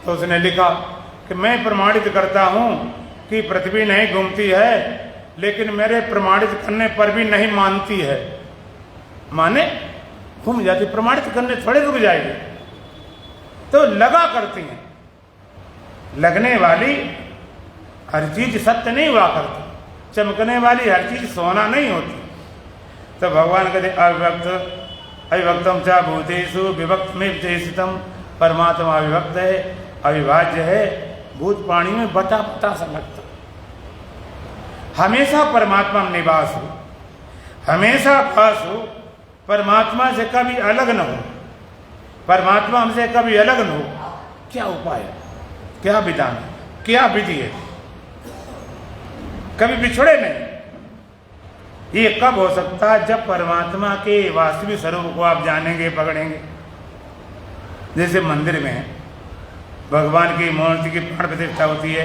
Speaker 1: तो उसने लिखा कि मैं प्रमाणित करता हूं कि पृथ्वी नहीं घूमती है, लेकिन मेरे प्रमाणित करने पर भी नहीं मानती है। माने घूम जाती, प्रमाणित करने थोड़े रुक जाएगी, तो लगा करती हैं। लगने वाली हर चीज सत्य नहीं हुआ करती, चमकने वाली हर चीज सोना नहीं होती। तो भगवान कहते अविभक्तम च भूतेषु विभक्त में चेषितम, परमात्मा अविभक्त है, अविभाज्य है, भूत प्राणी में बटा बटा सा लगता। हमेशा परमात्मा में निवास हो, हमेशा पास हो, परमात्मा से कभी अलग न हो, परमात्मा हमसे कभी अलग न हो। क्या उपाय है, क्या विधान है, क्या विधि है? कभी बिछड़े नहीं। ये कब हो सकता है? जब परमात्मा के वास्तविक स्वरूप को आप जानेंगे, पकड़ेंगे। जैसे मंदिर में भगवान की मूर्ति की प्राण प्रतिष्ठा होती है,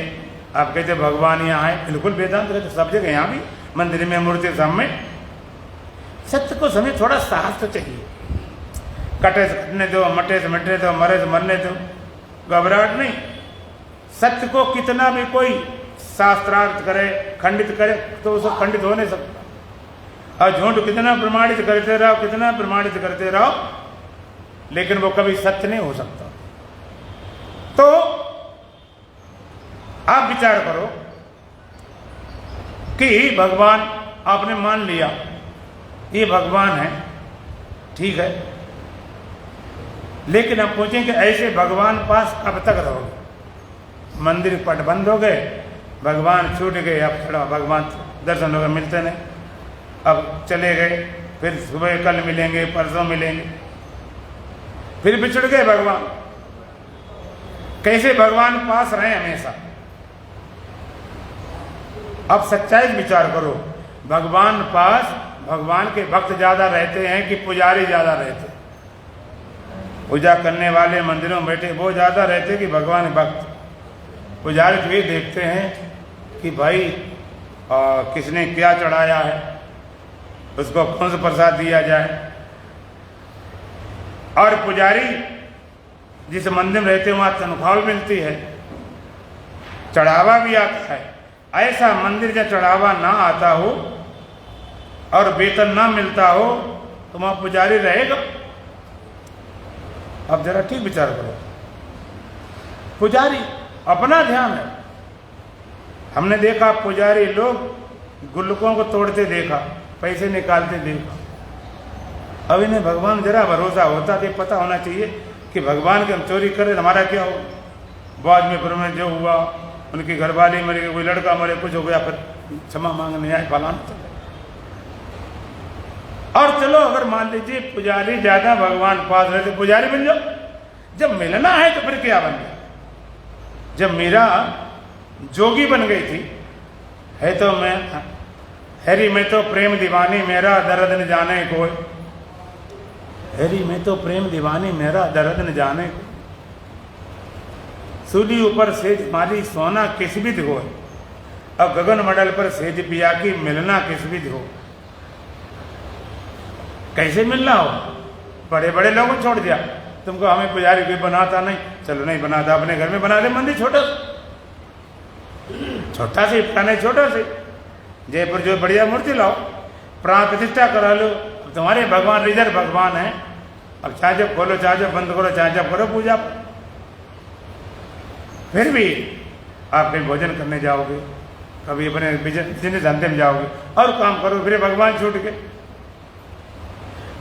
Speaker 1: आप कहते भगवान यहाँ है, बिल्कुल वेदांत कहते सब जगह, यहाँ भी मंदिर में मूर्ति सब में। सत्य को समय थोड़ा साहस तो चाहिए। कटे से कटने दो, मटे से मिटने दो, मरे से मरने दो, घबराहट नहीं। सत्य को कितना भी कोई शास्त्रार्थ करे, खंडित करे, तो उसको खंडित हो नहीं सकता। और झूठ कितना प्रमाणित करते रहो, कितना प्रमाणित करते रहो, लेकिन वो कभी सत्य नहीं हो सकता। तो आप विचार करो कि भगवान आपने मान लिया ये भगवान है, ठीक है, लेकिन अब पूछें कि ऐसे भगवान पास कब तक रहोगे? मंदिर पट बंद हो गए, भगवान छूट गए, अब थोड़ा भगवान दर्शन होगा, मिलते नहीं, अब चले गए, फिर सुबह कल मिलेंगे, परसों मिलेंगे, फिर बिछड़ गए भगवान। कैसे भगवान पास रहे हमेशा? अब सच्चाई विचार करो, भगवान पास भगवान के भक्त ज्यादा रहते हैं कि पुजारी ज्यादा रहते? पूजा करने वाले मंदिरों में बैठे वो ज्यादा रहते कि भगवान भक्त? पुजारी तो ये देखते हैं कि भाई किसने क्या चढ़ाया है, उसको कौन सा प्रसाद दिया जाए। और पुजारी जिस मंदिर में रहते हैं वहां तनख्वाह मिलती है, चढ़ावा भी आता है। ऐसा मंदिर जब चढ़ावा ना आता हो और वेतन ना मिलता हो तो वहां पुजारी रहेगा? अब जरा ठीक विचार करो। पुजारी अपना ध्यान है। हमने देखा पुजारी लोग गुल्लकों को तोड़ते देखा, पैसे निकालते देखा। अब इन्हें भगवान जरा भरोसा होता कि पता होना चाहिए कि भगवान के हम चोरी करें हमारा क्या हो। बाद में जो हुआ, उनकी घरवाली मरी गई, कोई लड़का मरे, कुछ हो गया, फिर क्षमा मांगने आए, फलाना। और चलो अगर मान लीजिए पुजारी ज्यादा भगवान पास रहे तो पुजारी बन जाओ। जब मिलना है तो फिर क्या बन गया? जब मीरा जोगी बन गई थी, है तो मैं हैरी में तो प्रेम दीवानी मेरा दर्द न जाने को, हैरी में तो प्रेम दीवानी मेरा दर्द न जाने को, सूली ऊपर सेज मारी सोना किस विध हो, अब गगन मंडल पर सेज पिया की मिलना किस विध हो। कैसे मिलना हो? बड़े बड़े लोगों छोड़ दिया, तुमको हमें पुजारी कोई बनाता नहीं, चलो नहीं बनाता, अपने घर में बना दे मंदिर छोटा छोटा से, पुराने छोटा से, जयपुर जो बढ़िया मूर्ति लाओ, प्राण प्रतिष्ठा करा लो। तुम्हारे भगवान रिजर्व भगवान है, अब चाहे जब खोलो, चाहे जब बंद करो, चाहे जब करो पूजा। फिर भी आप कहीं भोजन करने जाओगे, कभी अपने बिजनेस धंधे में जाओगे और काम करो, फिर भगवान छूट गए।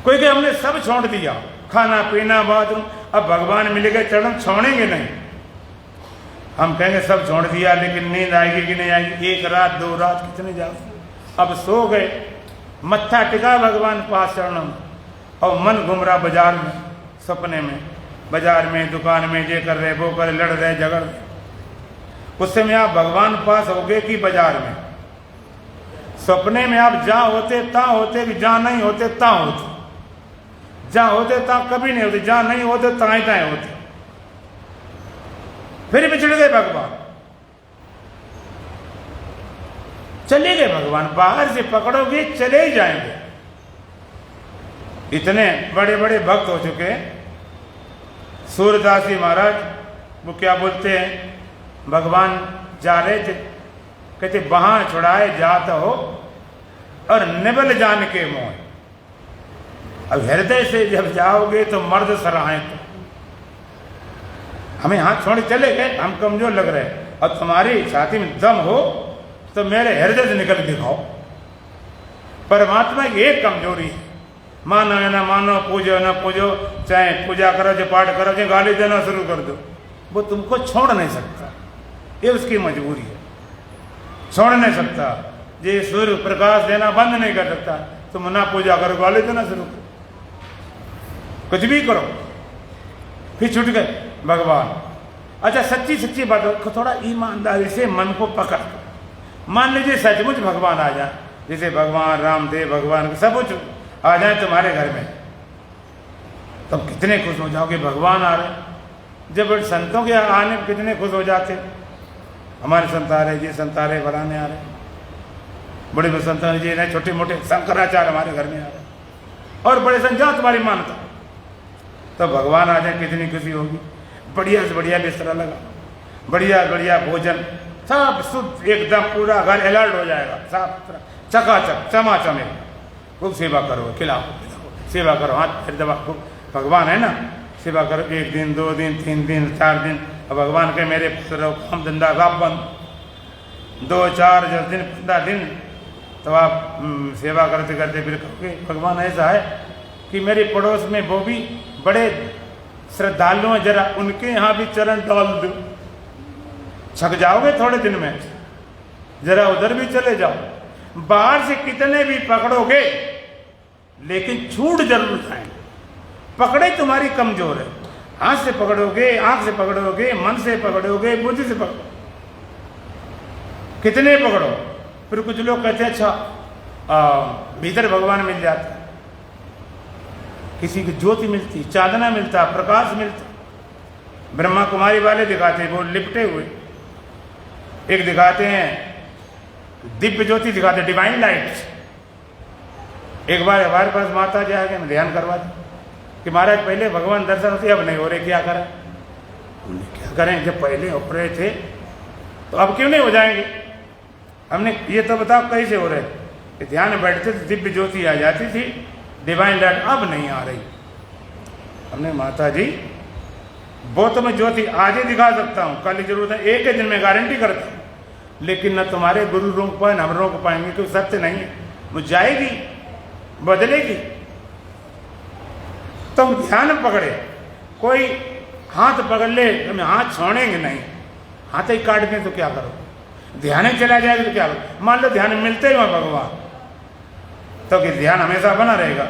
Speaker 1: कोई कि हमने सब छोड़ दिया, खाना पीना बाथरूम, अब भगवान मिल गए, चरण छोड़ेंगे नहीं। हम कहेंगे सब छोड़ दिया, लेकिन नींद आएगी कि नहीं आएगी? एक रात 2 रात कितने जाओ? अब सो गए, मत्था टिका भगवान पास चरणों में, और मन घूम रहा बाजार में, सपने में, बाजार में, दुकान में, ये कर रहे, वो कर रहे, लड़ रहे, झगड़ रहे। उस समय आप भगवान पास हो गए कि बाजार में? सपने में आप जहां होते तहां होते कि जहां नहीं होते तहां होते? जहां होते तहां कभी नहीं होते, जहां नहीं होते तहां ही तहां होते। फिर बिछड़ गए भगवान, चले गए भगवान। बाहर से पकड़ोगे चले ही जाएंगे। इतने बड़े बड़े भक्त हो चुके। सूरदास जी महाराज वो क्या बोलते हैं, भगवान जा रहे थे, कहते वहां छुड़ाए जात हो और निबल जान के मोह। अब हृदय से जब जाओगे तो मर्द सराहें, तो हमें हाथ छोड़ चले गए, हम कमजोर लग रहे, और तुम्हारी छाती में दम हो तो मेरे हृदय से निकल दिखाओ। परमात्मा की एक कमजोरी है, मानो या ना मानो, पूजो ना पूजो, चाहे पूजा करो, चाहे पाठ करो, चाहे गाली देना शुरू कर दो, वो तुमको छोड़ नहीं सकता। ये उसकी मजबूरी है, छोड़ नहीं सकता। ये सूर्य प्रकाश देना बंद नहीं कर सकता। तुम ना पूजा करो, गाली देना शुरू करो, कुछ भी करो, फिर छूट गए भगवान। अच्छा, सच्ची सच्ची बात हो, थोड़ा ईमानदारी से मन को पकड़, मान लीजिए सचमुच भगवान आ जाए, जैसे भगवान रामदेव, भगवान सब कुछ आ जाए तुम्हारे घर में, तुम तो कितने खुश हो जाओगे, भगवान आ रहे। जब संतों के आने में कितने खुश हो जाते, हमारे संत आ रहे, जी संत आ रहे, फलाने आ रहे, बड़े बड़े संत जी ने, छोटे मोटे शंकराचार्य हमारे घर में आ रहे, और बड़े संत तुम्हारी मानता, तो भगवान आ जाए कितनी खुशी होगी। बढ़िया से बढ़िया बिस्तरा लगा, बढ़िया बढ़िया भोजन, सब शुद्ध एकदम, पूरा घर अलर्ट हो जाएगा, साफ सुथरा, चकाचक, चमाचमे। खूब सेवा करो, खिलाओ, सेवा करो, हाथ फिर दबा, भगवान है ना, सेवा करो। 1 दिन 2 दिन 3 दिन 4 दिन, अब भगवान के मेरे पुत्र काम धंधा सब बंद, 2 4 10 दिन 15 दिन, तो आप सेवा करते करते फिर कहोगे भगवान ऐसा है कि मेरे पड़ोस में वो भी बड़े श्रद्धालु हैं, जरा उनके यहाँ भी चरण डाल दो। छक जाओगे थोड़े दिन में, जरा उधर भी चले जाओ। बाहर से कितने भी पकड़ोगे, लेकिन छूट जरूर जाएंगे। पकड़े तुम्हारी कमजोर है, हाथ से पकड़ोगे, आंख से पकड़ोगे, मन से पकड़ोगे, बुद्धि से पकड़ोगे, कितने पकड़ो। फिर कुछ लोग कहते हैं अच्छा भीतर भगवान मिल जाता है, किसी की ज्योति मिलती, चांदना मिलता, प्रकाश मिलता। ब्रह्मा कुमारी वाले दिखाते हैं वो लिपटे हुए, एक दिखाते हैं दिव्य ज्योति, दिखाते डिवाइन लाइट। एक बार हमारे पास माता जी आ गए, ध्यान करवा दी कि महाराज पहले भगवान दर्शन होते, अब नहीं हो रहे, क्या करें? हमने क्या करें, जब पहले हो रहे थे तो अब क्यों नहीं हो जाएंगे? हमने ये तो बताओ कैसे हो रहे? कि ध्यान में बैठते तो दिव्य ज्योति आ जाती थी, डिवाइन लाइट, अब नहीं आ रही। हमने माता जी वो तो मैं ज्योति आज ही दिखा सकता हूँ, कल जरूरत है, एक ही दिन में गारंटी करता हूँ, लेकिन न तुम्हारे गुरु रोक पाए, न हम रोक पाएंगे, क्योंकि सत्य नहीं है, वो जाएगी, बदलेगी। तुम ध्यान पकड़े, कोई हाथ पकड़ ले, तुम्हें हाथ छोड़ेंगे नहीं, हाथ ही काट दें तो क्या करो? ध्यान ही चला जाएगा तो क्या करो? मान लो ध्यान मिलते ही वहां भगवान, तो कि ध्यान हमेशा बना रहेगा?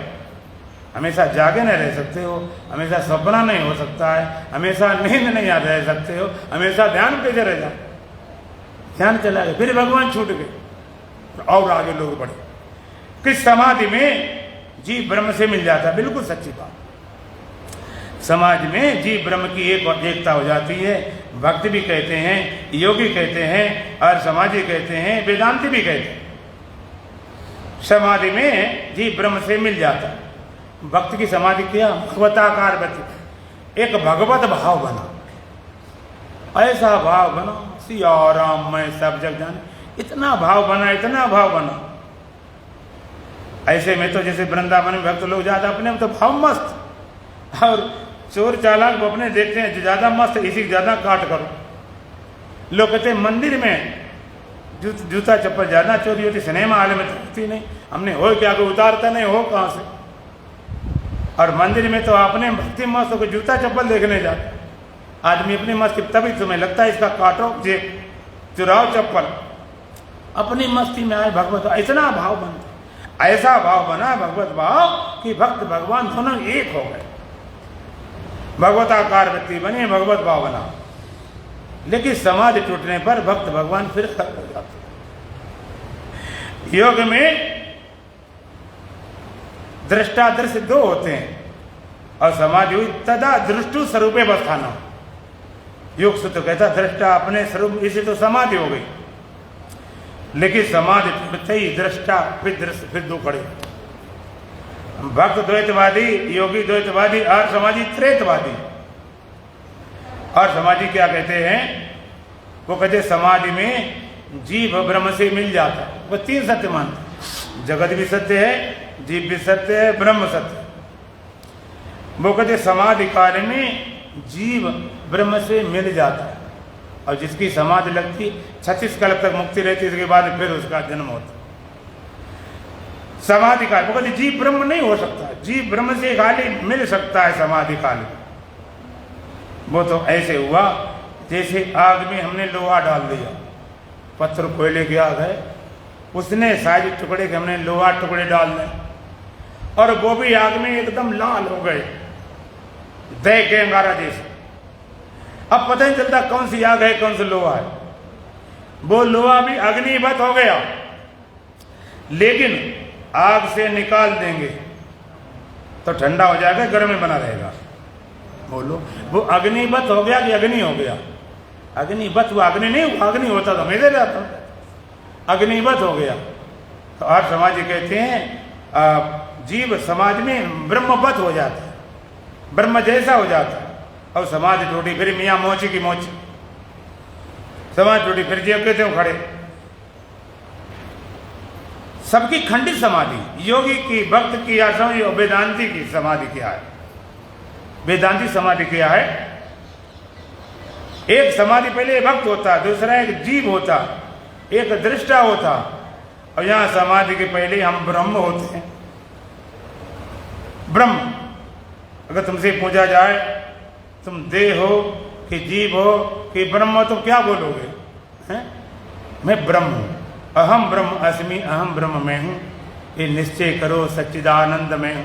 Speaker 1: हमेशा जागे नहीं रह सकते हो, हमेशा सपना नहीं हो सकता है, हमेशा नींद नहीं आ रह सकते हो, हमेशा ध्यान कैसे रह जाए? ध्यान चला गया, फिर भगवान छूट गए, तो और आगे लोग बढ़े। किस समाधि में जीव ब्रह्म से मिल जाता है, बिल्कुल सच्ची बात। समाज में जीव ब्रह्म की एकता हो जाती है। भक्त भी कहते हैं, योगी कहते हैं, और समाजी कहते हैं, वेदांती भी कहते हैं। समाधि में जीव ब्रह्म से मिल जाता है। भक्त की समाधि क्या? भगवताकार बची, एक भगवत भाव बना, ऐसा भाव बना, सिया राम मैं सब जग जाने, इतना भाव बना, इतना भाव बना। ऐसे में तो जैसे वृंदावन में भक्त लोग ज्यादा अपने में तो भाव मस्त, और चोर चालाक वो अपने देखते हैं जो ज्यादा मस्त, इसी ज्यादा काट करो। लोग कहते हैं मंदिर में जूता चप्पल ज्यादा चोरी होती, सिनेमा हाल में तो होती नहीं, हमने हो क्या को उतारता नहीं, हो कहाँ से? और मंदिर में तो अपने भक्ति मस्त होकर जूता चप्पल देखने जाते, आदमी अपनी मस्ती, तभी तुम्हें लगता है इसका काटो जे चुराओ चप्पल, अपनी मस्ती में आए भगवत, इतना भाव बनता, ऐसा भाव बना भगवत भाव कि भक्त भगवान दोनों एक हो गए, भगवताकार वृत्ति बनी, भगवत भाव बना। लेकिन समाधि टूटने पर भक्त भगवान फिर खत्म हो जाते। योग में दृष्टादृश्य दो होते हैं और समाधि हुई तदा दृष्टु स्वरूपे अवस्थाना। योग सूत्र कहता दृष्टा अपने स्वरूप, इसे तो समाधि हो गई। लेकिन समाधि टूटते ही दृष्टा फिर दृश्य, फिर दो खड़े, भक्त द्वैतवादी, योगी द्वैतवादी और समाधि त्रेतवादी। और समाधि क्या कहते हैं? वो कहते समाधि में जीव ब्रह्म से मिल जाता है। वो तीन सत्य मानते, जगत भी सत्य है, जीव भी सत्य है, ब्रह्म सत्य है। वो कहते समाधि काल में जीव ब्रह्म से मिल जाता है और जिसकी समाधि लगती 36 कल्प तक मुक्ति रहती, इसके बाद फिर उसका जन्म होता। समाधि काल, वो कहते जीव ब्रह्म नहीं हो सकता, जीव ब्रह्म से खाली मिल सकता है समाधि काल में। वो तो ऐसे हुआ जैसे आग में हमने लोहा डाल दिया, पत्थर कोयले की आग है, उसने सारे टुकड़े के हमने लोहा टुकड़े डाल दिए और वो भी आग में एकदम लाल हो गए, दह के अंगारा जैसे। अब पता नहीं चलता कौन सी आग है कौन सा लोहा है। वो लोहा भी अग्निवत हो गया, लेकिन आग से निकाल देंगे तो ठंडा हो जाएगा, गर्म में बना रहेगा। बोलो वो अग्निवत हो गया कि अग्नि हो गया? अग्निवत हुआ, अग्नि नहीं हुआ, अग्नि होता तो मैं दे जाता, अग्निवत हो गया। तो और समाज कहते हैं जीव समाज में ब्रह्मवत हो जाता है, ब्रह्म जैसा हो जाता है। और समाज टूटी, फिर मियाँ मोची की मोची, समाज टूटी, फिर जीव कहते हो खड़े। सबकी खंडित समाधि, योगी की, भक्त की या वेदांती की समाधि क्या है? वेदांती समाधि क्या है? एक समाधि पहले भक्त होता, दूसरा एक जीव होता, एक दृष्टा होता, और यहां समाधि के पहले हम ब्रह्म होते हैं। ब्रह्म, अगर तुमसे पूछा जाए तुम देह हो कि जीव हो कि ब्रह्म हो तो क्या बोलोगे? हैं? मैं ब्रह्म हूं, अहम ब्रह्म अस्मि, अहम ब्रह्म मैं हूं, ये निश्चय करो सच्चिदानंद में हूं।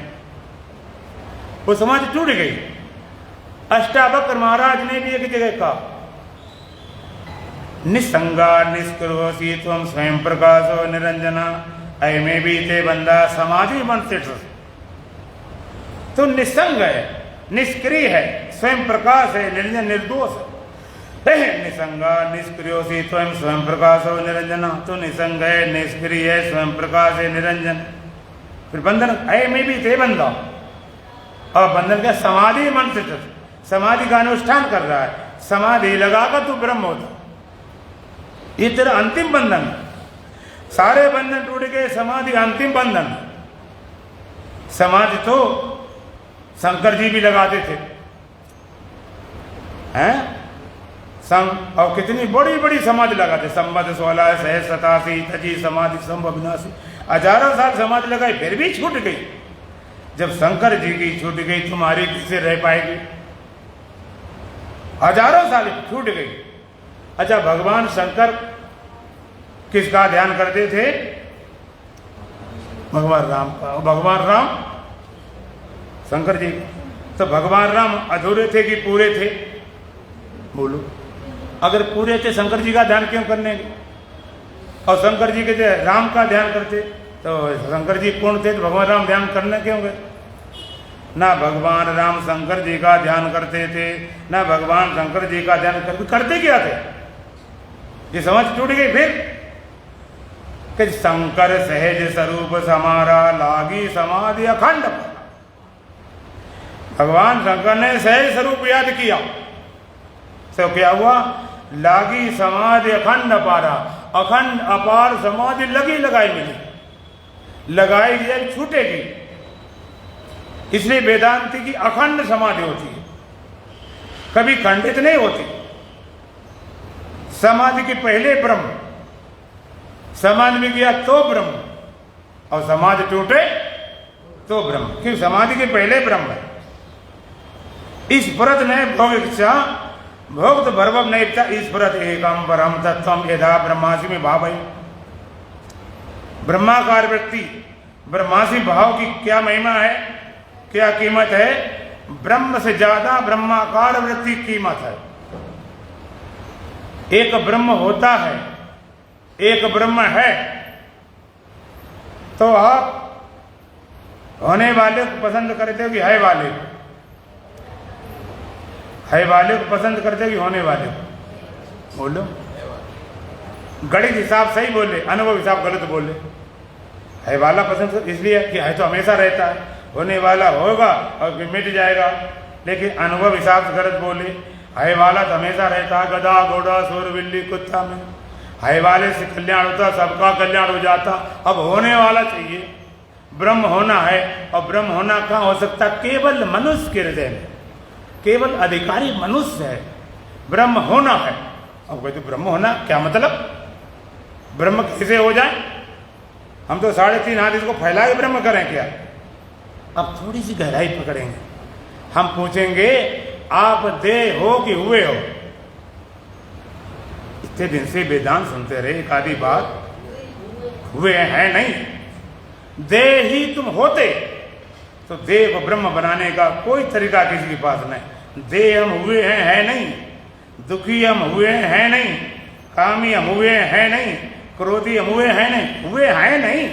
Speaker 1: वो समाधि टूट गई। अष्टावक्र महाराज ने भी एक जगह कहा, निसंगा निष्करोसी त्वं स्वयं प्रकाशो निरंजना, अयमे भी ते बंदा समाधि बनते। तो निसंग है, निष्क्रिय है, स्वयं प्रकाश है, निरंजन निर्दोष है। निसंगा निष्क्रियोसी त्वं स्वयं प्रकाशो निरंजना, तो निसंग है, निष्क्रिय है, स्वयं प्रकाश है, निरंजन। फिर बंधन, अयमे भी ते बंदा, और बंधन क्या? समाधि मन से, समाधि का अनुष्ठान कर रहा है, समाधि लगाकर तू ब्रह्म होता। ये तेरा अंतिम बंधन, सारे बंधन टूट गए, समाधि अंतिम बंधन। समाधि तो शंकर जी भी लगाते थे, हैं? और कितनी बड़ी बड़ी समाधि लगाते, संवत 16 सहस्रतासी तजी समाधि संभव विनाशी, हजारों साल समाधि लगाई, फिर भी छूट गई। जब शंकर जी की छूट गई, तुम्हारी किससे रह पाएगी? हजारों साल छूट गई। अच्छा, भगवान शंकर किसका ध्यान करते थे? भगवान राम का। भगवान राम शंकर जी, तो भगवान राम अधूरे थे कि पूरे थे? बोलो, अगर पूरे थे शंकर जी का ध्यान क्यों करने गए? और शंकर जी के राम का ध्यान करते तो शंकर जी पूर्ण थे, तो भगवान राम ध्यान करने क्यों गए? ना भगवान राम शंकर जी का ध्यान करते थे, ना भगवान शंकर जी का ध्यान करते क्या थे? ये समझ टूट गई। फिर कि शंकर सहज स्वरूप समारा, लागी समाधि अखंड। भगवान शंकर ने सहज स्वरूप याद किया तो क्या हुआ? लागी समाधि अखंड अपारा, अखंड अपार समाधि लगी लगाई मिली, लगाई गई छूटेगी। इसलिए वेदांति की अखंड समाधि होती है, कभी खंडित नहीं होती। समाधि के पहले ब्रह्म, समाधि में गया तो ब्रह्म, और समाधि टूटे तो ब्रह्म, क्योंकि समाधि के पहले ब्रह्म है। इस व्रत ने भोग इच्छा भोक्त भर्वम नैप्ता ईश्वरत एकम परम तत्वम यथा ब्रह्मासी में भाव। ब्रह्माकार व्यक्ति ब्रह्मासी भाव की क्या महिमा है, क्या कीमत है? ब्रह्म से ज्यादा ब्रह्माकार वृत्ति की कीमत है। एक ब्रह्म होता है, एक ब्रह्म है, तो आप होने वाले को पसंद करते हो कि है वाले को? है वाले को पसंद करते हो कि होने वाले को? बोलो। गणित हिसाब सही बोले, अनुभव हिसाब गलत बोले। है वाला पसंद कर, इसलिए कि है तो हमेशा रहता है, होने वाला होगा और फिर मिट जाएगा। लेकिन अनुभव हिसाब से गलत बोले। है वाला तो हमेशा रहता है, गधा घोड़ा सूर बिल्ली कुत्ता में। है वाले से कल्याण होता, सबका कल्याण हो जाता। अब होने वाला चाहिए, ब्रह्म होना है। और ब्रह्म होना कहाँ हो सकता? केवल मनुष्य के हृदय में, केवल अधिकारी मनुष्य है। ब्रह्म होना है। अब कहते ब्रह्म होना क्या मतलब? ब्रह्म कैसे हो जाए? हम तो 3.5 हाथ इसको फैला के ब्रह्म करें क्या? अब थोड़ी सी गहराई पकड़ेंगे। हम पूछेंगे आप देह हो कि हुए हो? इतने दिन से वेदांत सुनते रहे, एक आधी बात हुए हैं नहीं। देह ही तुम होते तो देह को ब्रह्म बनाने का कोई तरीका किसी के पास नहीं। देह हम हुए हैं, है नहीं। दुखी हम हुए हैं, नहीं। कामी हम हुए हैं, नहीं। क्रोधी हम हुए हैं, नहीं। हुए हैं नहीं।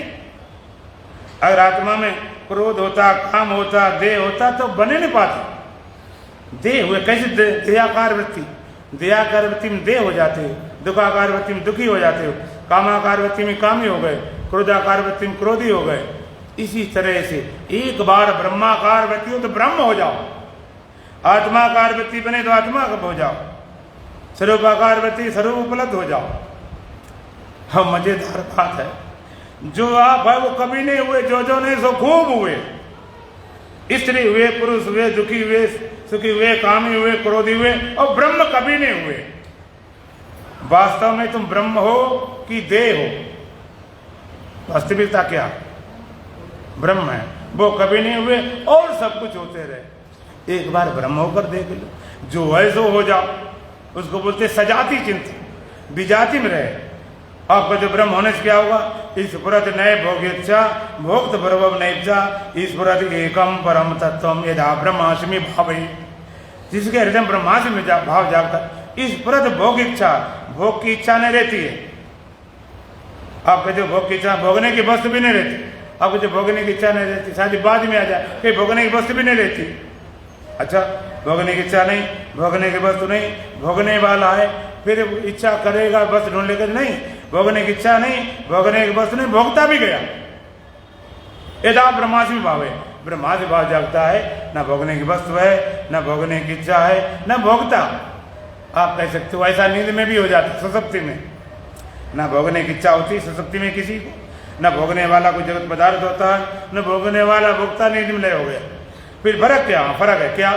Speaker 1: अगर आत्मा में क्रोध होता, काम होता, देह होता तो बने नहीं पाते। देह हुए कैसे? देहाकार वृत्ति, देहाकार वृत्ति में देह हो जाते हो, दुखाकार वृत्ति में दुखी हो जाते हो, कामाकार वृत्ति में कामी हो गए, क्रोधाकार वृत्ति में क्रोधी हो गए। इसी तरह से एक बार ब्रह्माकार वृत्ति हो तो ब्रह्म हो जाओ, आत्माकार वृत्ति बने तो आत्मा कब हो जाओ, स्वरूपाकार वृत्ति स्वरूप उपलब्ध हो जाओ। हम मजेदार बात है, जो आप है वो कभी नहीं हुए, जो नहीं सो खूब हुए। स्त्री हुए, पुरुष हुए, दुखी हुए, सुखी हुए, कामी हुए, क्रोधी हुए, और ब्रह्म कभी नहीं हुए। वास्तव में तुम ब्रह्म हो कि देह हो? वास्तविकता क्या? ब्रह्म है, वो कभी नहीं हुए और सब कुछ होते रहे। एक बार ब्रह्म होकर देख लो, जो है सो हो जाओ। उसको बोलते सजाति चिंतन, विजाति में रहे। आपका जो ब्रह्म होने से क्या होगा? ईश्वरत नए भोगेच्छा भोक्त भर्वम नैप्सा ईश्वरत एकम परम तत्वम यदा ब्रह्मास्मि भावई। जिसके हृदय में ब्रह्मास्मि में भाव जागता, ईश्वरत भोग इच्छा, भोग की इच्छा नहीं रहती है। आपके जो भोग की इच्छा, भोगने की वस्तु भी नहीं रहती। आपको जो भोगने की इच्छा नहीं रहती, शादी बाद में आ जाए, फिर भोगने की वस्तु भी नहीं रहती। अच्छा, भोगने की इच्छा नहीं, भोगने की वस्तु नहीं, भोगने वाला है, फिर इच्छा करेगा वस्तु ढूंढ लेकर, नहीं। भोगने की इच्छा नहीं, भोगने की वस्तु नहीं, भोगता भी गया। यदा ब्रह्मास्मि भाव है, ब्रह्मास्मि भाव जागता है, न भोगने की वस्तु है, न भोगने की इच्छा है, न भोगता। आप कह सकते हो ऐसा नींद में भी हो जाता, सुसुप्ति में न भोगने की इच्छा होती सुसुप्ति में किसी को, न भोगने वाला कोई जगत पदार्थ होता है, न भोगने वाला भोगता, नींद में लय हो गया। फिर फर्क क्या? फर्क है क्या?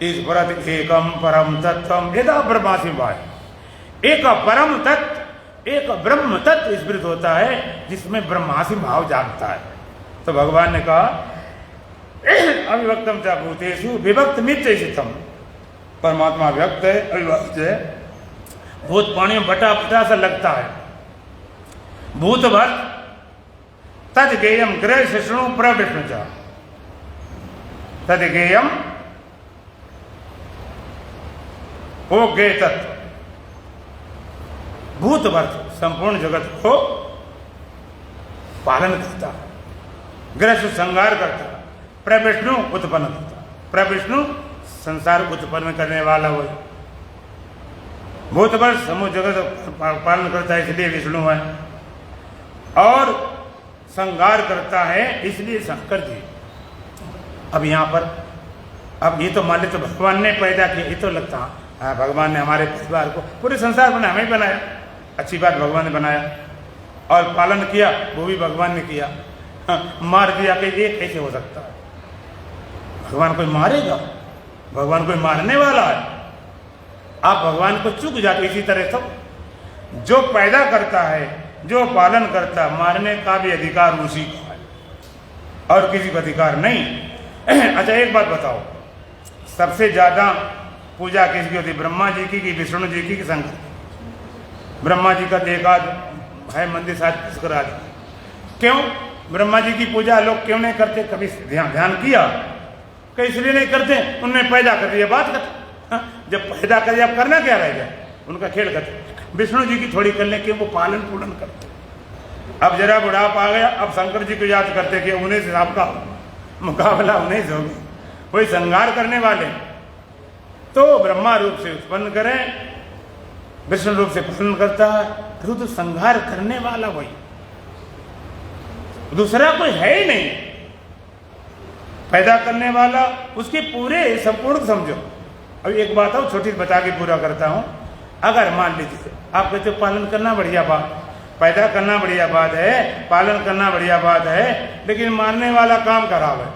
Speaker 1: ईश्वरत एकम परम तत्वम यदा ब्रह्मास्मि भाव। एक परम तत्व, एक ब्रह्म तत्व स्मृत होता है जिसमें ब्रह्मास्मि भाव जागता है। तो भगवान ने कहा अविभक्तम च भूतेषु विभक्त मित्र स्थितम। परमात्मा व्यक्त है, अविभक्त है। भूत पानी में बटा बटा सा लगता है। भूतभक्त तद गेयम ग्रह शिष्णु प्रविष्णु च तद गेयम, ओ गे तत्व भूतभक्त संपूर्ण जगत को पालन करता, ग्रह संहार करता, प्रविष्णु उत्पन्न करता। प्रविष्णु संसार को उत्पन्न करने वाला वो भूतभक्त समूह जगत पालन करता है, इसलिए विष्णु है। और संहार करता है, इसलिए शंकर जी। अब यहाँ पर अब ये तो मान तो भगवान ने पैदा किया, ये तो लगता हाँ भगवान ने हमारे परिवार को, पूरे संसार बनाया, हमें बनाया, अच्छी बात भगवान ने बनाया। और पालन किया, वो भी भगवान ने किया। हाँ, मार दिया कि ये कैसे हो सकता है? भगवान कोई मारेगा? भगवान कोई मारने वाला है? आप भगवान को चूक जाते। इसी तरह तो जो पैदा करता है, जो पालन करता है, मारने का भी अधिकार उसी को है और किसी को अधिकार नहीं। अच्छा एक बात बताओ, सबसे ज्यादा पूजा किसकी होती? ब्रह्मा जी की विष्णु जी की शंकर की? ब्रह्मा जी का एकाध है मंदिर शायद पुष्कर आदि। क्यों ब्रह्मा जी की पूजा लोग क्यों नहीं करते? कभी ध्यान किया कि इसलिए नहीं करते? उनने पैदा कर दिया, बात करते। जब पैदा कर दिया अब करना क्या रहेगा? उनका खेल करते। विष्णु जी की थोड़ी कर ले कि वो पालन पूलन करते। अब जरा बुढ़ापा आ गया, अब शंकर जी को याद करते कि उन्हें से आपका मुकाबला उन्हें से होगा, वही संहार करने वाले। तो ब्रह्मा रूप से उत्पन्न करें, विष्णु रूप से पालन करता है, तो संहार करने वाला वही, दूसरा कोई है ही नहीं। पैदा करने वाला उसके पूरे संपूर्ण समझो। अब एक बात और छोटी बता के पूरा करता हूं। अगर मान लीजिए आप कहते हो पालन करना बढ़िया बात, पैदा करना बढ़िया बात है, पालन करना बढ़िया बात है, लेकिन मारने वाला काम खराब है।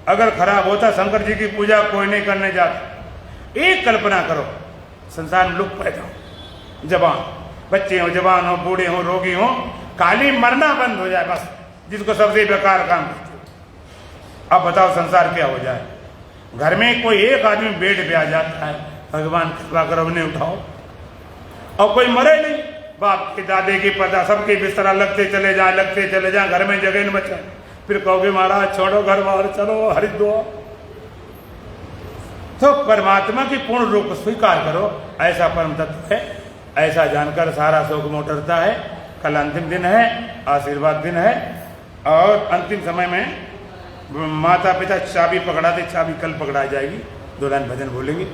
Speaker 1: अगर खराब होता शंकर जी की पूजा कोई नहीं करने जाता। एक कल्पना करो, संसार में लोग पैदा हो, जवान बच्चे हो, जवान हो, बूढ़े हो, रोगी हो, खाली मरना बंद हो जाए बस, जिसको सबसे बेकार काम करते। अब बताओ संसार क्या हो जाए? घर में कोई एक आदमी बेड पे आ जाता है, भगवान कृपा करो उन्हें उठाओ, और कोई मरे नहीं। बाप के दादे की पता सबके बिस्तरा लगते चले जाए, घर में जगह न बचा। फिर कहोगे महाराज छोड़ो घर बाहर, चलो हरिद्वार। तो परमात्मा की पूर्ण रूप को स्वीकार करो, ऐसा परम तत्व है। ऐसा जानकर सारा शोक मोटरता है। कल अंतिम दिन है, आशीर्वाद दिन है, और अंतिम समय में माता पिता चाबी पकड़ाते, चाबी कल पकड़ा जाएगी। दो लाइन भजन बोलेंगे।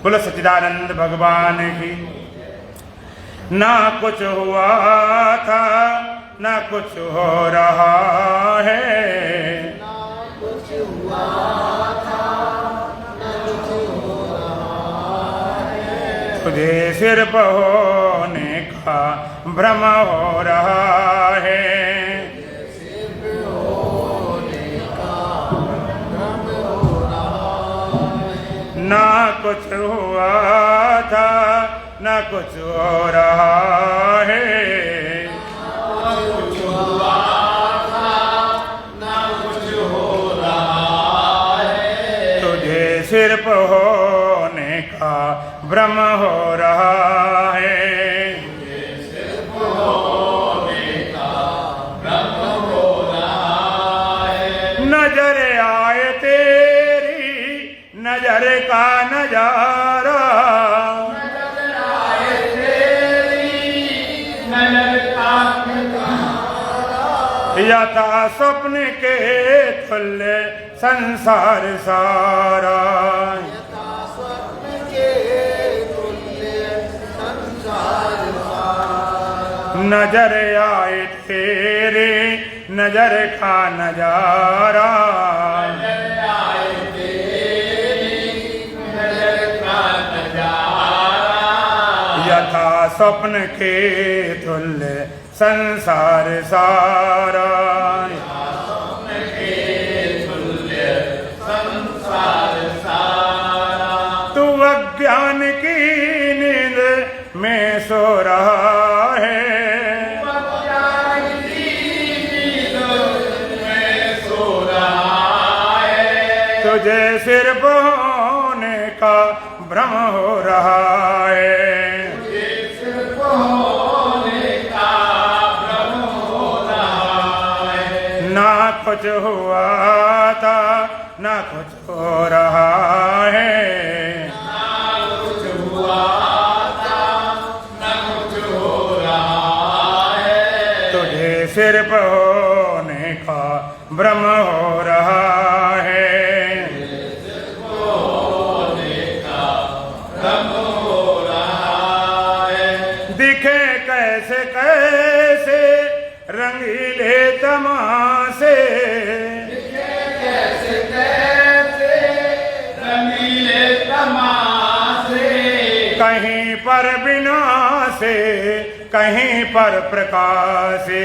Speaker 1: बोलो सच्चिदानंद भगवान की। ना कुछ हुआ था, ना कुछ हो रहा है,
Speaker 2: ना कुछ हुआ था, ना कुछ हो रहा है।
Speaker 1: तुझे सिर्फ होने का भ्रम हो रहा है,
Speaker 2: सिर्फ होने का भ्रम हो रहा है।
Speaker 1: ना कुछ हुआ था, ना कुछ हो रहा है,
Speaker 2: ना कुछ हुआ था, ना कुछ हो रहा है।
Speaker 1: तुझे सिर्फ होने का भ्रम हो रहा है,
Speaker 2: सिर्फ होने का भ्रम हो रहा है।
Speaker 1: नजर आए तेरी नजर का नजारा,
Speaker 2: नजर आए तेरी नजर का नजारा।
Speaker 1: यथा स्वप्न के तुल्य संसार सारा,
Speaker 2: यथा स्वप्न के तुल्य संसार सारा।
Speaker 1: नजर आए तेरे नजर का नजारा,
Speaker 2: नजर आए तेरी नजर का नजारा।
Speaker 1: यथा स्वप्न के तुल्य संसार सारा।
Speaker 2: स्वप्न के तुल्य संसार सारा।
Speaker 1: तू अज्ञान की नींद में सो रहा है,
Speaker 2: अज्ञान की नींद में सो रहा है।
Speaker 1: तुझे सिर्फ होने का भ्रम हो रहा है,
Speaker 2: सिर्फ होने का भ्रम हो रहा है।
Speaker 1: ना कुछ हुआ था, ना कुछ हो रहा है,
Speaker 2: ना कुछ हुआ था, ना कुछ हो रहा है।
Speaker 1: तुझे सिर्फ होने का भ्रम हो रहा है।
Speaker 2: होने का भ्रम हो रहा है।
Speaker 1: दिखे कैसे कैसे रंगीले तमाशे,
Speaker 2: कैसे कैसे रंगीले तमाशे।
Speaker 1: कहीं पर विनाशे, कहीं पर प्रकाशे,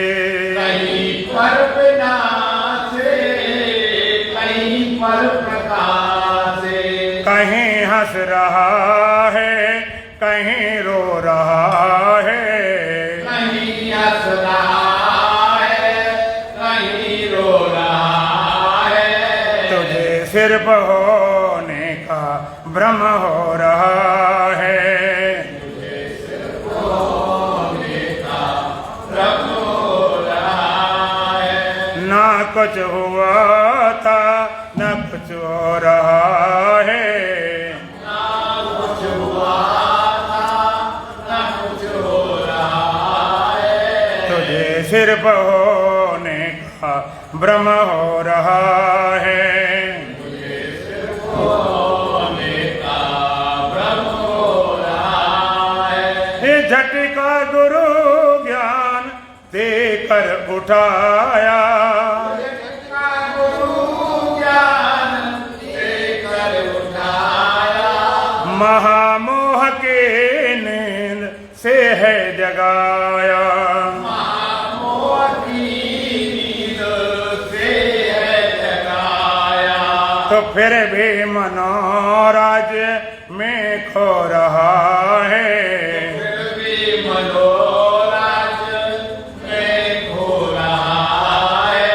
Speaker 2: कहीं पर विनाशे, कहीं पर प्रकाशे।
Speaker 1: कहीं हंस रहा है, कहीं रो रहा है,
Speaker 2: कहीं हंस रहा है, कहीं रो रहा है।
Speaker 1: तुझे सिर्फ होने का भ्रम हो रहा कुछ हुआ था न कुछ हो रहा है,
Speaker 2: ना कुछ हुआ था ना कुछ हो रहा है।
Speaker 1: तुझे सिर्फ होने का भ्रम हो रहा है,
Speaker 2: तुझे सिर्फ होने का भ्रम हो रहा है।
Speaker 1: ये झटका गुरु ज्ञान देकर उठाया,
Speaker 2: झटका गुरु ज्ञान देकर उठाया।
Speaker 1: महामोह के नींद से है जगाया,
Speaker 2: महामोह की नींद से है जगाया।
Speaker 1: तो फिर भी मनोराज्य में खो रहा है,
Speaker 2: फिर भी मनोराज में खो रहा है।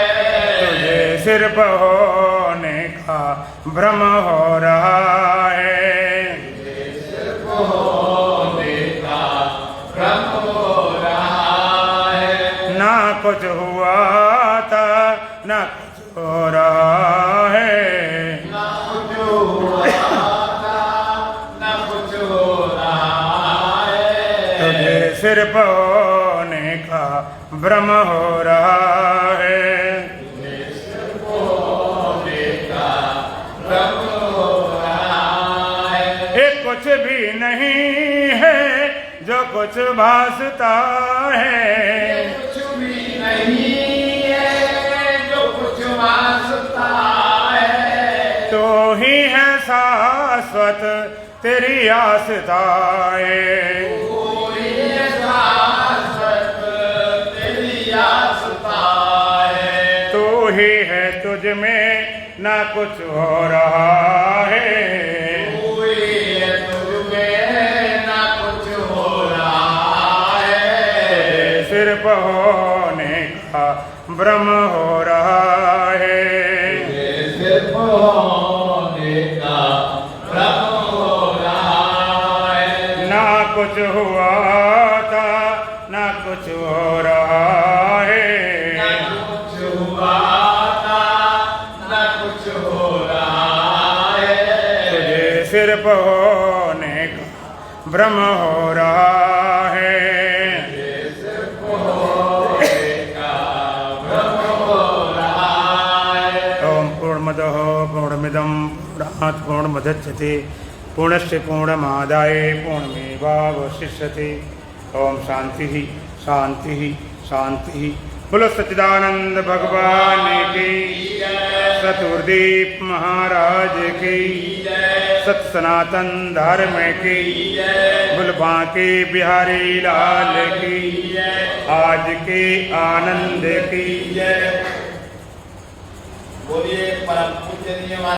Speaker 1: तुझे सिर्फ होने का भ्रम हो रहा है,
Speaker 2: सिर्फ होने का भ्रम हो रहा है।
Speaker 1: ना कुछ हुआ था ना कुछ हो रहा है,
Speaker 2: ना कुछ हुआ था ना कुछ हो रहा है।
Speaker 1: तुझे सिर्फ होने का भ्रम हो रहा है।
Speaker 2: सिर्फ होने का भ्रम हो रहा है।
Speaker 1: ये कुछ भी नहीं है जो कुछ भासता है,
Speaker 2: कुछ भी नहीं है जो कुछ वास्ता है।
Speaker 1: तो ही है शाश्वत तेरी आस्ताए,
Speaker 2: कोई शाश्वत तेरी आस्था है।
Speaker 1: तू ही है तुझ में ना कुछ हो रहा है,
Speaker 2: कोई तुझ में ना कुछ हो रहा है।
Speaker 1: सिर्फ होने का भ्रम हो रहा है,
Speaker 2: सिर्फ होने का भ्रम हो रहा है।
Speaker 1: ना कुछ हुआ था ना कुछ हो रहा है,
Speaker 2: ना कुछ हुआ था ना कुछ हो रहा है।
Speaker 1: तुझे सिर्फ होने का भ्रम हो रहा है।
Speaker 2: सिर्फ होने का भ्रम हो रहा है।
Speaker 1: ओम पूर्णमदः पूर्णमिदं पूर्णात् पूर्णमुदच्यते पूर्णस्य पूर्णमादाय पूर्णमेवावशिष्यते। ओम शांति ही शांति ही शांति ही। बोलो सच्चिदानंद भगवान की, सतुर्दीप महाराज की, सत सनातन धर्म की, बुलबा के बिहारी लाल की, आज के आनंद की।
Speaker 2: बोलिए परम पूजनीय